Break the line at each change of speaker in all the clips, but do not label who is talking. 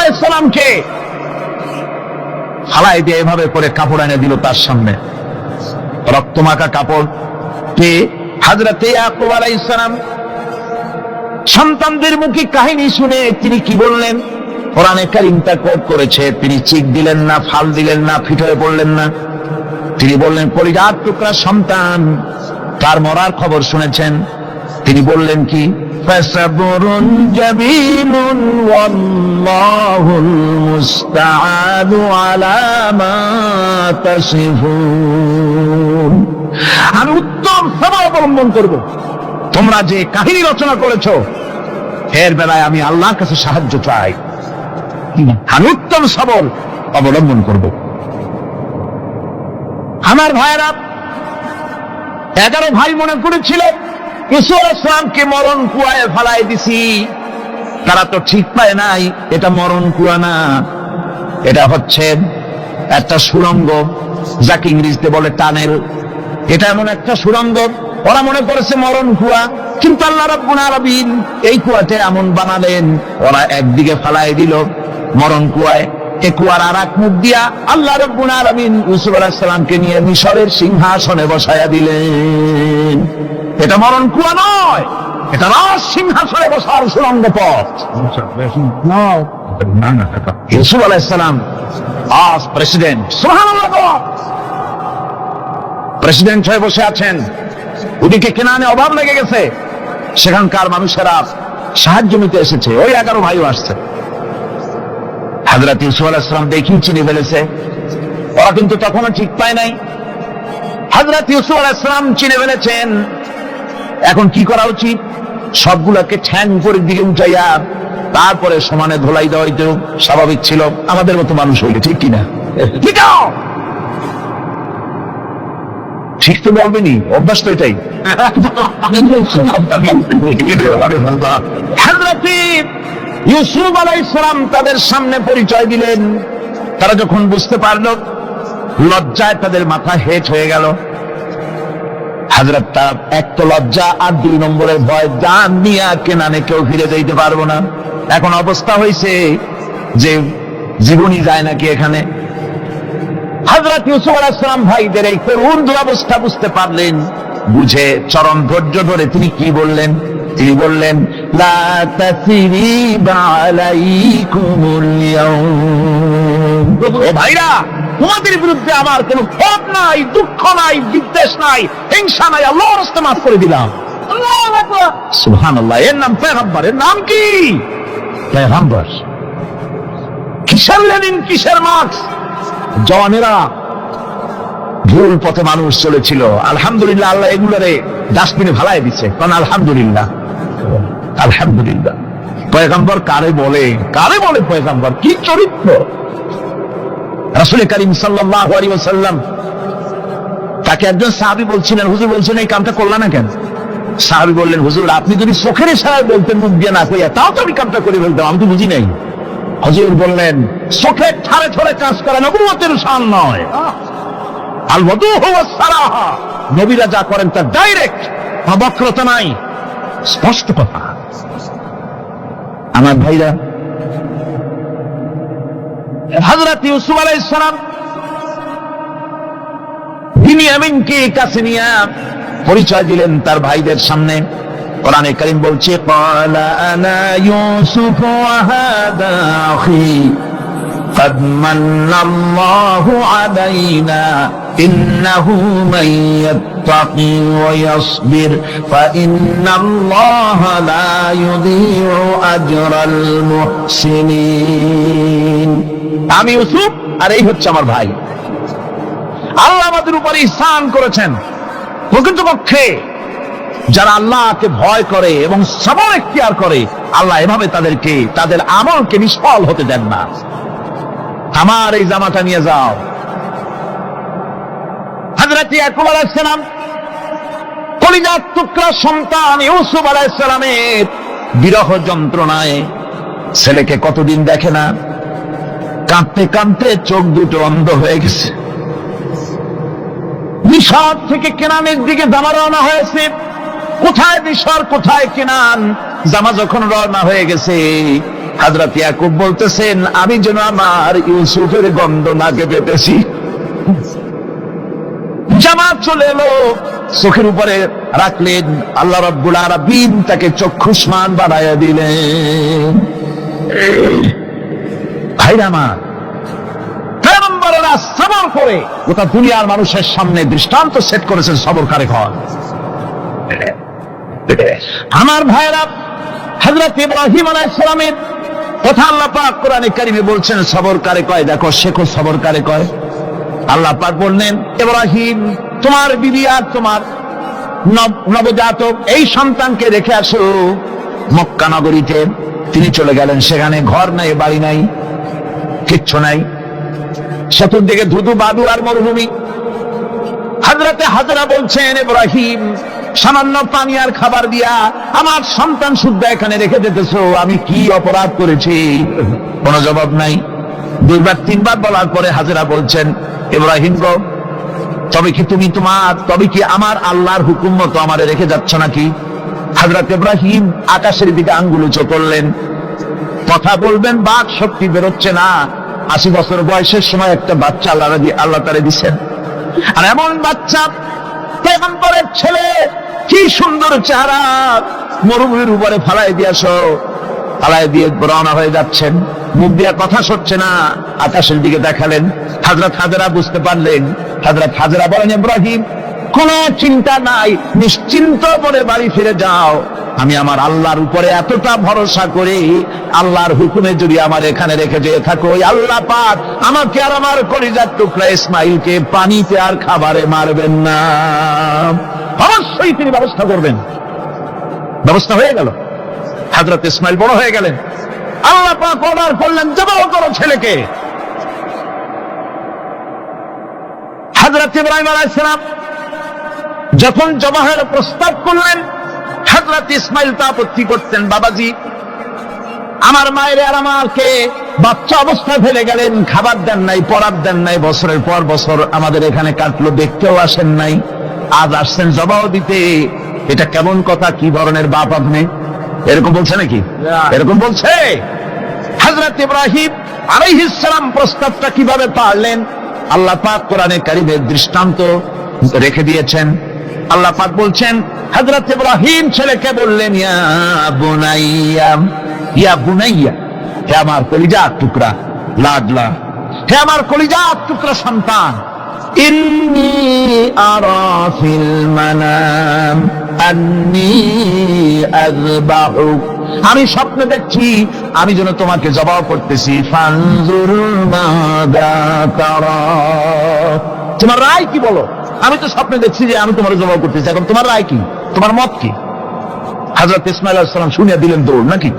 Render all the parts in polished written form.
আলাইহিস সালামকে ফালাই দিয়ে এভাবে করে কাপড় এনে দিল তার সামনে, রক্তমাখা কাপড়। কে? হযরত ইয়াকুব আলাইহিস সালাম। সন্তানদের মুখে কাহিনী শুনে তিনি কি বললেন? কোরআনে কারীমটা কোট করেছে, তিনি চিক দিলেন না, ফাল দিলেন না, ফিট হয়ে পড়লেন না। তিনি বললেন, কলিজার টুকরা সন্তান, তার মরার খবর শুনেছেন? তিনি বললেন কি? ফাসাবরুন জামিলুন ওয়াল্লাহুল মুস্তাআনু আলা মা তাসিফুন। আমি উত্তম সবর অবলম্বন করব। তোমরা যে কাহিনী রচনা করেছো এর বেলায় আমি আল্লাহর কাছে সাহায্য চাই। আমি উত্তম সবর অবলম্বন করব। আমার ভাইয়েরা, 11 ভাই মনে করেছিল ইউসুফ আলাইহিস সালামকে মরণ কুয়ায় ফেলাই দিছি। তারা তো ঠিক পায় নাই এটা মরণ কুয়া না, এটা হচ্ছে একটা সুড়ঙ্গ, যাকে ইংরেজিতে বলে টানেল। এটা এমন একটা সুড়ঙ্গ, ওরা মনে করেছে মরণ কুয়া। কিন্তু আল্লাহ রাব্বুল আলামিন এই কুয়াতে এমন বানালেন, ওরা একদিকে ফেলাই দিল মরণ কুয়ায়, এই কুয়ার আর এক মুখ দিয়া আল্লাহ রাব্বুল আলামিন ইউসুফ আলাইহিস সালামকে নিয়ে মিশরের সিংহাসনে বসায়া দিলেন। এটা মরণ কুয়া নয়, এটা রাজ সিংহাসনে বসার সুড়ঙ্গ পথ। ইউসুফ আলাইহিস সালাম আজ প্রেসিডেন্ট, সুবহানাল্লাহ, প্রেসিডেন্ট হয়ে বসে আছেন। ওদিকে কেনানে অভাব লেগে গেছে, সেখানকার মানুষেরা সাহায্য নিতে এসেছে। ওই 11 ভাইও আসছে। হযরত ইউসুফ আলাইহিস সালাম দেখেই চিনে ফেলেছে, ওরা কিন্তু তখনও ঠিক পায় নাই। হযরত ইউসুফ আলাইহিস সালাম চিনে ফেলেছেন। এখন কি করা উচিত? সবগুলোকে ঠ্যাং উপরের দিকে উঠাইয়া তারপরে সমানে ধোলাই দেওয়াই তো স্বাভাবিক ছিল, আমাদের মতো মানুষ হইলে, ঠিক কিনা? ঠিক তো বলবেনি, অভ্যাস তো এটাই। হযরত ইউসুফ আলাইহিস সালাম তাদের সামনে পরিচয় দিলেন। তারা যখন বুঝতে পারল, লজ্জায় তাদের মাথা হেট হয়ে গেল। হযরত এক তো লজ্জা, আর 2 নম্বরের ভয়, জান নিয়ে কেনানে কেউ ফিরে যাইতে পারবো না। এখন অবস্থা হয়েছে যে জীবনই যায় নাকি এখানে। হযরত ইউসুফ আলাইহিস সালাম ভাইদের এই করুণ অবস্থা বুঝতে পারলেন, বুঝে চরম ধৈর্য ধরে তিনি কি বললেন? তিনি বললেন, লা তাসরিবা আলাইকুমুল ইয়াউম। ও ভাইরা, তোমাদের বিরুদ্ধে আমার কোনো ক্ষোভ নাই, দুঃখ নাই, বিদ্বেষ নাই, হিংসা নাই, আল্লাহর রাস্তায় মাফ করে দিলাম। আল্লাহু আকবার, সুবহানাল্লাহ। এর নাম পয়গম্বর। এর নাম কি? পয়গম্বর। কিসের লেনিন, কিসের মার্কস? জওয়ানেরা, ভুল পথে মানুষ চলেছিল, আলহামদুলিল্লাহ আল্লাহ এগুলোরে ডাস্টবিনে ফালাই দিচ্ছে। কারণ আলহামদুলিল্লাহ, আলহামদুলিল্লাহ। পয়গম্বর কারে বলে? কারে বলে পয়গম্বর? কি চরিত্র! রাসূল করিম সাল্লাল্লাহু আলাইহি ওয়াসাল্লাম তাকে একজন সাহাবী বলছিলেন, হুজুর বলছেন এই কামটা করলা না কেন? সাহাবী বললেন, হুজুর আপনি যদি চোখের ইশারায় বলতেন, মুখ দিয়ে না কইয়া, তাও তো আমি কামটা করে ফেলতাম, আমি তো বুঝি নাই। হুজুর বললেন, চোখের ঠারে ঠারে কাজ করা নবুয়তের শান নয়। আল ওয়াদু হুয়া সারাহা, নবীরা যা করেন তা ডাইরেক্ট, বক্রতা নাই, স্পষ্ট কথা। আমার ভাইরা, হযরত ইউসুফ আলাইহিস সালাম বিনিয়ামিনকে কাছে নিয়ে পরিচয় দিলেন তার ভাইদের সামনে। কোরআনে কারীম বলছে, ক্বালা আনা ইউসুফ ওয়া হাদা আখি قد من الله علينا إنه من يتقي ويصبر فإن الله لا يضيع أجر المحسنين। আমি ইউসুফ আর এই হচ্ছে আমার ভাই। আল্লাহ আমাদের উপরে ইহসান করেছেন। প্রকৃতপক্ষে যারা আল্লাহকে ভয় করে এবং সবর ইখতিয়ার করে, আল্লাহ এভাবে তাদেরকে তাদের আমলকে নিষ্ফল হতে দেন না। আমার এই জামাটা নিয়ে যাও। হযরত ইয়াকুব আলাইহিস সালাম কলিজার টুকরা সন্তান ইউসুফ আলাইহিস সালামের বিরহ যন্ত্রণায় ছেলেকে কতদিন দেখে না, কাঁদতে কাঁদতে চোখ দুটো অন্ধ হয়ে গেছে। মিশর থেকে কেনানের দিকে জামা রওনা হয়েছে। কোথায় মিশর, কোথায় কেনান? জামা যখন রওনা হয়ে গেছে, হযরত ইয়াকুব বলতেছেন, আমি যেন আমার ইউসুফের গন্ধ নাকে পেতেছি। জামাত চলে এলো, চোখের উপরে রাখলেন, আল্লাহ রাব্বুল আলামিন তাকে চক্ষুষ্মান বানাইয়া দিলেন। ভাইরা আমার, পয়গম্বরেরা সবর করে গোটা দুনিয়ার মানুষের সামনে দৃষ্টান্ত সেট করেছেন সবর কারে হয়। আমার ভাইরা, হযরত ইব্রাহিম আলাইহিস সালামের কথা আল্লাহ পাক কোরআনে কারিমে বলছেন সবর কারে কয়, দেখো শেখো সবর কারে কয়। আল্লাহ পাক বললেন, ইব্রাহিম তোমার বিবি আর তোমার নবজাতক এই সন্তানকে রেখে আসো মক্কা নগরীতে। তিনি চলে গেলেন, সেখানে ঘর নাই, বাড়ি নাই, কিচ্ছু নাই, চতুর্দিকে ধুধু বাদু আর মরুভূমি। হযরতে হাজরা বলছেন, ইব্রাহিম সামান্য পানি আর খাবার দিয়া আমার সন্তান শুদ্ধ এখানে রেখে যেতেছো, আমি কি অপরাধ করেছি? কোনো জবাব নাই। দুইবার তিনবার বলার পরে হাজরা বলছেন, ইব্রাহিম গো, তবে কি আমার আল্লাহর হুকুম মতো আমারে রেখে যাচ্ছ নাকি? হযরত ইব্রাহিম আকাশের দিকে আঙ্গুল উঁচু করলেন। কথা বলবেন, বাক শক্তি বেরোচ্ছে না। 80 বছর বয়সের সময় একটা বাচ্চা আল্লাহ তারে দিচ্ছেন, আর এমন বাচ্চা পয়গম্বরের ছেলে, কি সুন্দর চেহারা, মরুভূমির উপরে ফালাই দিয়ে রওনা হয়ে যাচ্ছেন, মুখ দিয়ে কথা সরছে না, আকাশের দিকে দেখালেন। হযরত হাজরা বুঝতে পারলেন। হযরত হাজরা বলেন, ইব্রাহিম কোন চিন্তা নাই, নিশ্চিন্ত মনে বাড়ি ফিরে যাও। আমি আমার আল্লাহর উপরে এতটা ভরসা করি, আল্লাহর হুকুমে যদি আমার এখানে রেখে যেয়ে থাকো, ওই আল্লাহ পাক আমাকে আর আমার কলিজার টুকরা ইসমাইলকে পানিতে আর খাবারে মারবেন না, অবশ্যই তিনি ব্যবস্থা করবেন। ব্যবস্থা হয়ে গেল। হযরত ইসমাইল বড় হয়ে গেলেন। আল্লাহ পাক অর্ডার করলেন, জবাহ করো ছেলেকে। হযরত ইব্রাহিম আলাইহিস সালাম যখন জবাহের প্রস্তাব করলেন, হযরত ইসমাইল তা আপত্তি করতেন, বাবাজি আমার মায়ের আর আমাকে বাচ্চা অবস্থায় ফেলে গেলেন, খাবার দেন নাই, পরার দেন নাই, বছরের পর বছর আমাদের এখানে কাটলো, দেখতেও আসেন নাই, আজ আসছেন জবাহ দিতে। এটা কেমন কথা? কি ধরনের বাপ আপনি? এরকম বলছে নাকি? এরকম বলছে। হযরত ইব্রাহিম আলাইহিস সালাম প্রস্তাবটা কিভাবে পারলেন? আল্লাহ পাক কোরআনে কারিমে দৃষ্টান্ত রেখে দিয়েছেন। আল্লাহ পাক বলছেন, হযরত ইব্রাহিম ছেলেকে বললেন, ইয়া বুনাইয়া, ইয়া বুনাইয়া, হে আমার কলিজার টুকরা লাডলা, হে আমার কলিজার টুকরা সন্তান, ইন্নী আরা ফিল মানাম আন্নী আযবাহুক, আমি স্বপ্নে দেখছি আমি যেন তোমাকে জবাহ করতেছি। ফানজুর মাযা তারা, তোমার রায় কি বলো? আমি তো স্বপ্নে দেখছি যে আমি তোমার জবাহ করতেছি, এখন তোমার রায় কি, তোমার মত কি? হযরত ইসমাঈল আলাইহিস সালাম শুনিয়া দিলেন দৌড়, নাকি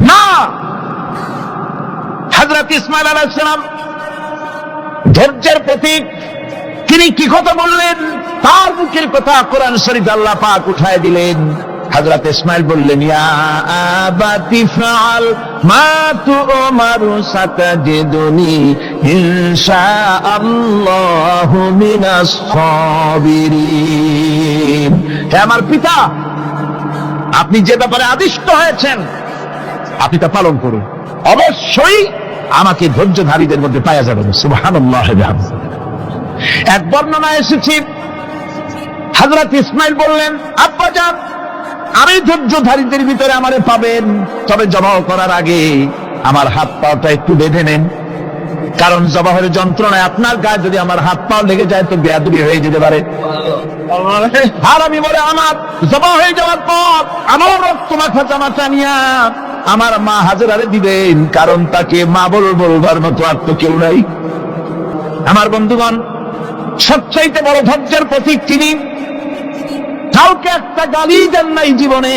না? হযরত ইসমাঈল আলাইহিস সালাম ধৈর্যের প্রতীক, তিনি কি কথা বললেন? তার মুখের কথা কোরআন শরীফ আল্লাহ পাক উঠায় দিলেন। হযরত ইসমাঈল বললেন, ইয়া আবাতি ফাআল মা তু'মারু সাতাজিদুনি ইনশাআল্লাহু মিনাস সাবিরিন, হে আমার পিতা, আপনি যে ব্যাপারে আদিষ্ট হয়েছেন আপনি তা পালন করুন, অবশ্যই আমাকে ধৈর্যধারীদের মধ্যে পাওয়া যাবে। সুবহানাল্লাহ। এক বর্ণনা এসেছে, হযরত ইসমাঈল বললেন, আব্বাজান আমি ধৈর্যধারীদের ভিতরে আমারে পাবেন, তবে জবাহ করার আগে আমার হাত পাটা একটু বেঁধে নেন, কারণ জবাহের যন্ত্রণায় আপনার গায়ে যদি আমার হাত পা লেগে যায় তো বেয়াদবি হয়ে যেতে পারে। আর আমি বলে আমার জবাহ হয়ে যাওয়ার পর আমার রক্ত মাখা জামাটা নিয়া আমার মা হাজেরারে দিবেন, কারণ তাকে মা বলবার মতো আর তো কেউ নাই। আমার বন্ধুগণ, সবচাইতে বড় ধৈর্যের প্রতীক তিনি। কাউকে একটা গালি দেন নাই জীবনে,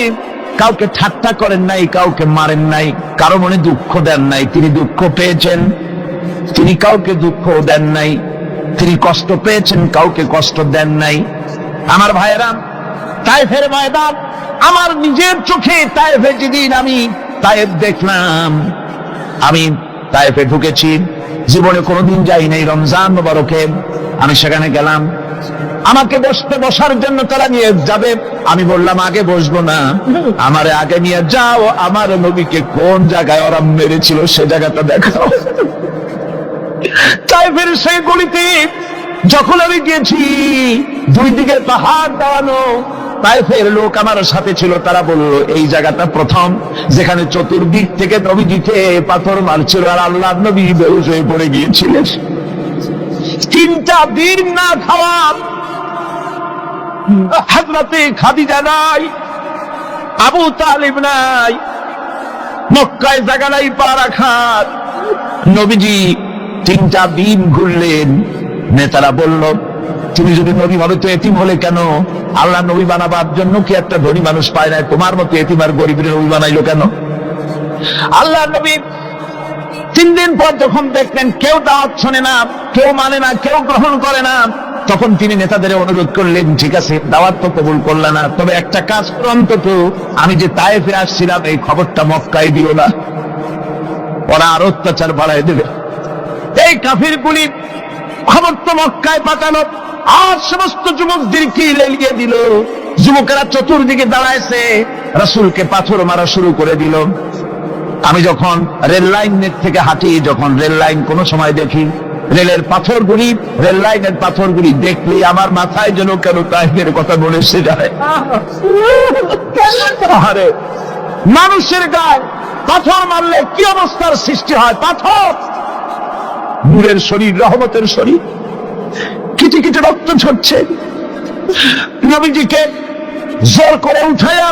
কাউকে ঠাট্টা করেন নাই, কাউকে মারেন নাই, কারো মনে দুঃখ দেন নাই। তিনি দুঃখ পেয়েছেন, তিনি কাউকে দুঃখ দেন নাই। তিনি কষ্ট পেয়েছেন, কাউকে কষ্ট দেন নাই। আমার ভাইয়েরা, তায়েফের ময়দান, আমার নিজের চোখে তায়েফে যেদিন আমি তায়েফ দেখলাম, আমি তায়েফে ঢুকেছি, জীবনে কোনোদিন যাই নাই, রমজান মোবারকে আমি সেখানে গেলাম। আমাকে বসার জন্য তারা নিয়ে যাবে। আমি বললাম আগে বসবো না, আমারে আগে নিয়ে যাও, আমার নবীকে কোন জায়গায় ওরা মেরেছিল সে জায়গাটা দেখাও। তাইফের সেই গলিতে যখন আমি গেছি, দুই দিকে পাহাড় দেওয়ানো, তাইফের লোক আমার সাথে ছিল, তারা বলল এই জায়গাটা প্রথম যেখানে চতুর্দিক থেকে নবীজিকে পাথর মারছিল আর আল্লাহ নবী বেহুশ হয়ে পড়ে গিয়েছিলেন। 3টা দিন না খাওয়া, হযরতে খাদিজা নাই, আবু তালিব নাই, মক্কায় জায়গা নাই পা রাখার। নবীজি 3টা দিন ঘুরলেন। নেতারা বলল তুমি যদি নবী হবে তো এতিম হলে কেন? আল্লাহ নবী বানাবার জন্য কি একটা ধনী মানুষ পায় না? তোমার মতো এতিম আর গরিবের নবী বানাইলো কেন? আল্লাহ নবী 3 দিন পর যখন দেখলেন কেউ দাওয়াত শোনে না, কেউ মানে না, কেউ গ্রহণ করে না, তখন তিনি নেতাদের অনুরোধ করলেন ঠিক আছে দাওয়াত তো কবুল করল না, তবে একটা কাজ করো, অন্তত আমি যে তায়েফে আসছিলাম এই খবরটা মক্কায় দিও না, ওরা আর অত্যাচার বাড়ায় দেবে। এই কাফিরগুলি খবর তো মক্কায় পাঠানো, আর সমস্ত যুবকদেরকে লেলিয়ে দিল। যুবকেরা চতুর্দিকে দাঁড়াইছে, রাসূলকে পাথর মারা শুরু করে দিল। আমি যখন রেল লাইনের থেকে হাঁটি, যখন রেল লাইন কোন সময় দেখি, রেলের পাথরগুলি, রেল লাইনের পাথরগুলি দেখলে আমার মাথায় যেন কেন তাইফের কথা মনে এসে যায়। আরে মানুষের গায়ে পাথর মারলে কি অবস্থার সৃষ্টি হয়? পাথর নূরের শরীর, রহমতের শরীর, কিটি কিটি রক্ত ঝরছে। নবীজিকে জোর করে উঠায়া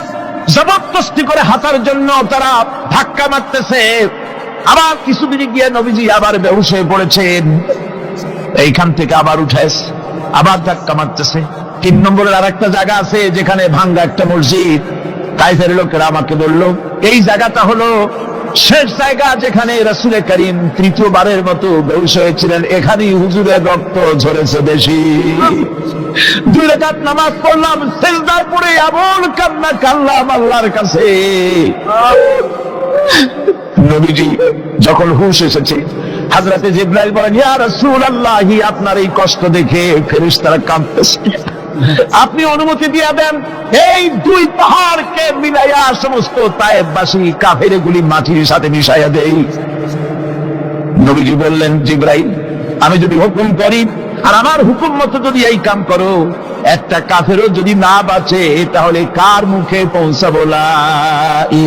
জবরদস্তি করে হাঁটার জন্য তারা ধাক্কা মারতেছে। আবার কিছুদিন গিয়ে নবীজি আবার বেহুশ হয়ে পড়েছেন। এইখান থেকে আবার উঠাইছে, আবার ধাক্কা মারতেছে। 3 নম্বরের আরেকটা জায়গা আছে যেখানে ভাঙ্গা একটা মসজিদ। তাইফের লোকেরা আমাকে বলল এই জায়গাটা হলো শেষ জায়গা যেখানে রাসূল করিম 3য়বারের মতো বেহুশ হয়েছিলেন, এখানেই হুজুরের রক্ত ঝরেছে বেশি। 2 রাকাত নামাজ পড়লাম, সিজদায় পড়ে এমন কান্না কাঁদলাম আল্লাহর কাছে। নবীজি যখন হুঁশ এসেছে, হযরতে জিবরাইল বলেন ইয়া রাসূলুল্লাহ, আপনার এই কষ্ট দেখে ফেরেশতারা কাঁদতেছে, আপনি অনুমতি দিয়ে দেন এই 2 পাহাড়কে মিলাইয়া সমস্ত তায়েফবাসী কাফেরগুলি মাটির সাথে মিশাইয়া দেই। নবীজি বললেন জিবরাইল, আমি যদি হুকুম করি আর আমার হুকুম মতো যদি এই কাম করো, একটা কাফেরও যদি না বাঁচে তাহলে কার মুখে পৌঁছাবো লা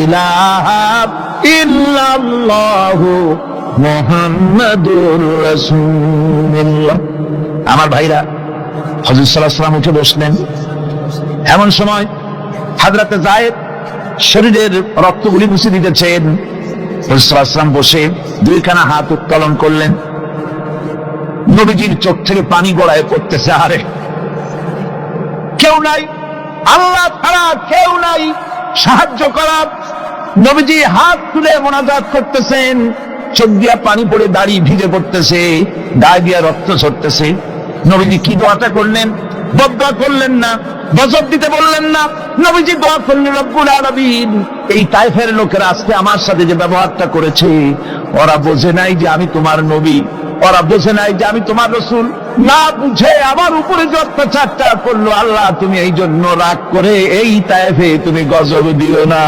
ইলাহা ইল্লাল্লাহু মুহাম্মাদুর রাসূলুল্লাহ। আমার ভাইরা, হযরত সাল্লাল্লাহু আলাইহি ওয়াসাল্লাম উঠে বসলেন। এমন সময় হযরতে যায়েদ শরীরের রক্তগুলি মুছে দিতেছেন। হযরত সাল্লাল্লাহু আলাইহি ওয়াসাল্লাম বসে 2খানা হাত উত্তোলন করলেন। নবীজির চোখ থেকে পানি গড়ায় পড়তেছে। আরে কেউ নাই, আল্লাহ ছাড়া কেউ নাই সাহায্য করার। নবীজি হাত তুলে মোনাজাত করতেছেন, চোখ দিয়া পানি পড়ে দাড়ি ভিজে পড়তেছে, গায়ে দিয়া রক্ত ঝরতেছে। নবীজি কি দোয়াটা করলেন? বদদোয়া করলেন না, গজব দিতে বললেন না। নবীজি দোয়া করলেন রব্বুল আলামিন, এই তায়েফের লোকেরা আজকে আমার সাথে যে ব্যবহারটা করেছে, ওরা বোঝে নাই যে আমি তোমার নবী, ওরা বোঝে নাই যে আমি তোমার রাসূল, না বুঝে আমার উপরে যে অত্যাচারটা করলো, আল্লাহ তুমি এই জন্য রাগ করে এই তায়েফে তুমি গজব দিও না।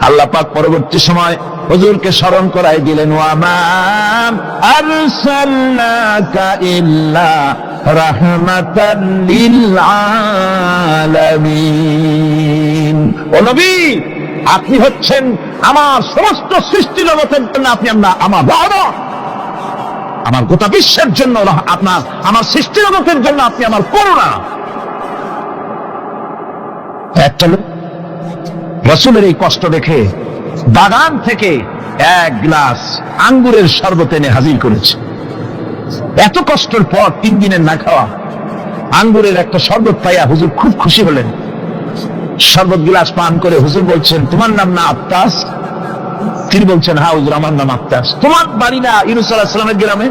আল্লাহ পাক পরবর্তী সময় হুজুরকে স্মরণ করাই দিলেন, ওয়া মা আরসালনাকা ইল্লা রাহমাতাল লিল আলামিন। ও নবী, আপনি হচ্ছেন আমার সমস্ত সৃষ্টি জগতের জন্য, আপনি আমার বাবা, আমার গোটা বিশ্বের জন্য আপনার, আমার সৃষ্টি জগতের জন্য আপনি আমার করুণা। একটা লোক রাসূলের এই কষ্ট দেখে বাগান থেকে 1 গ্লাস আঙ্গুরের শরবত এনে হাজির করেছে। এত কষ্টের পর 3 দিনের না খাওয়া আঙ্গুরের একটা শরবত পাইয়া হুজুর খুব খুশি হলেন। শরবত গ্লাস পান করে হুজুর বলছেন, তোমার নাম না আত্তাস? তিনি বলছেন, হ্যাঁ হুজুর আমার নাম আত্তাস। তোমার বাড়ি না ইউনূস আলাইহিস সালামের গ্রামে?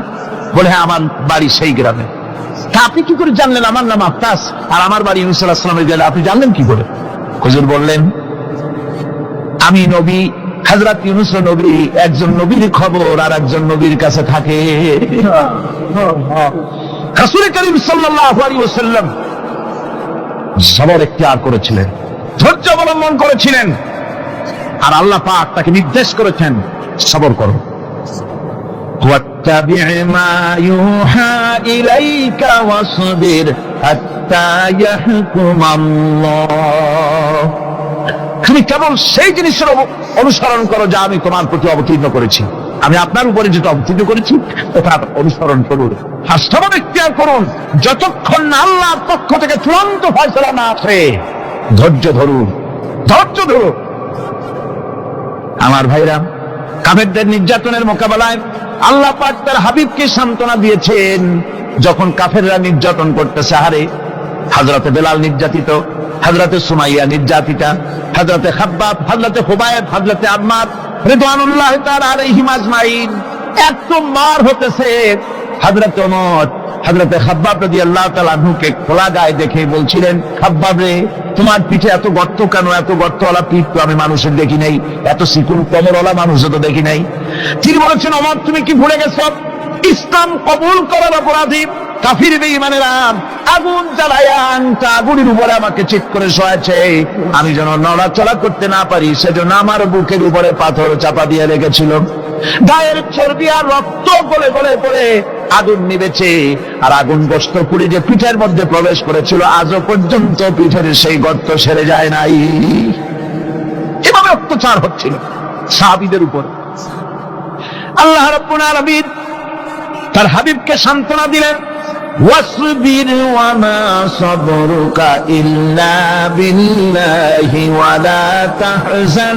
বলে হ্যাঁ আমার বাড়ি সেই গ্রামে। তা আপনি কি করে জানলেন আমার নাম আত্তাস আর আমার বাড়ি ইউনূস আলাইহিস সালামের গ্রামে? আপনি জানলেন কি করে? হুজুর বললেন, আমি নবী, হযরত ইউনূস নবী, একজন নবীর খবর আর একজন নবীর কাছে থাকে। রাসূল করিম সাল্লাল্লাহু আলাইহি ওয়াসাল্লাম সবর ইখতিয়ার করেছিলেন, ধৈর্য অবলম্বন করেছিলেন, আর আল্লাহ পাক তাকে নির্দেশ করেছেন সবর করো। واتبع ما يوحى إليك واصبر حتى يحكم الله। তুমি কেবল সেই জিনিসের অনুসরণ করো যা আমি তোমার প্রতি অবতীর্ণ করেছি, আমি আপনার উপরে যেটা অবতীর্ণ করেছি ওটা অনুসরণ করুন, আর সবর ইখতিয়ার করুন যতক্ষণ না আল্লাহর পক্ষ থেকে চূড়ান্ত ফয়সালা না আসে। ধৈর্য ধরুন, ধৈর্য ধরুন। আমার ভাইরা, কাফেরদের নির্যাতনের মোকাবেলায় আল্লাহ পাক তার হাবিবকে সান্ত্বনা দিয়েছেন। যখন কাফেররা নির্যাতন করতেছে, হারে হযরতে বেলাল নির্যাতিত, হযরতে সুমাইয়া নির্যাতিতা, হযরতে খাব্বাব, হযরতে হুবায়ব, হযরতে আম্মার রিদওয়ানুল্লাহ তাআলা আলাইহিম আজমাইন এত মার হতেছে। হযরতে ওমর হযরতে খাব্বাব রাদিয়াল্লাহু তাআলা আনহুকে খোলা গায়ে দেখে বলছিলেন, খাব্বাব রে, তোমার পিঠে এত গর্ত কেন? এত গর্তওয়ালা পিঠ তো আমি মানুষের দেখি নাই, এত চিকুন কোমরওয়ালা মানুষও তো দেখি নাই। তিনি বলেছেন, ওমর তুমি কি ভুলে গেছো? ইসলাম কবুল করার অপরাধী কাফির বেঈমানেরা আগুন জ্বালায়া আগুনের উপরে আমাকে চিৎ করে শোয়াছে, আমি যেন নড়াচড়া করতে না পারি সেজন্য আমার বুকের উপরে পাথর চাপা দিয়ে রেখেছিল। গায়ের চর্বি আর রক্ত গলে গলে পড়ে আগুন নিবেছে, আর আগুন গোশত পুড়ে যে পিঠের মধ্যে প্রবেশ করেছিল আজও পর্যন্ত পিঠের সেই গর্ত সেরে যায় নাই। এভাবে অত্যাচার হচ্ছিল সাহাবীদের উপর। আল্লাহ রাব্বুল আলামিন তার হাবিবকে সান্ত্বনা দিলেন, ওয়াসবির ওয়ামা সাবরুকা ইল্লা বিল্লাহি ওয়ালা তাহজান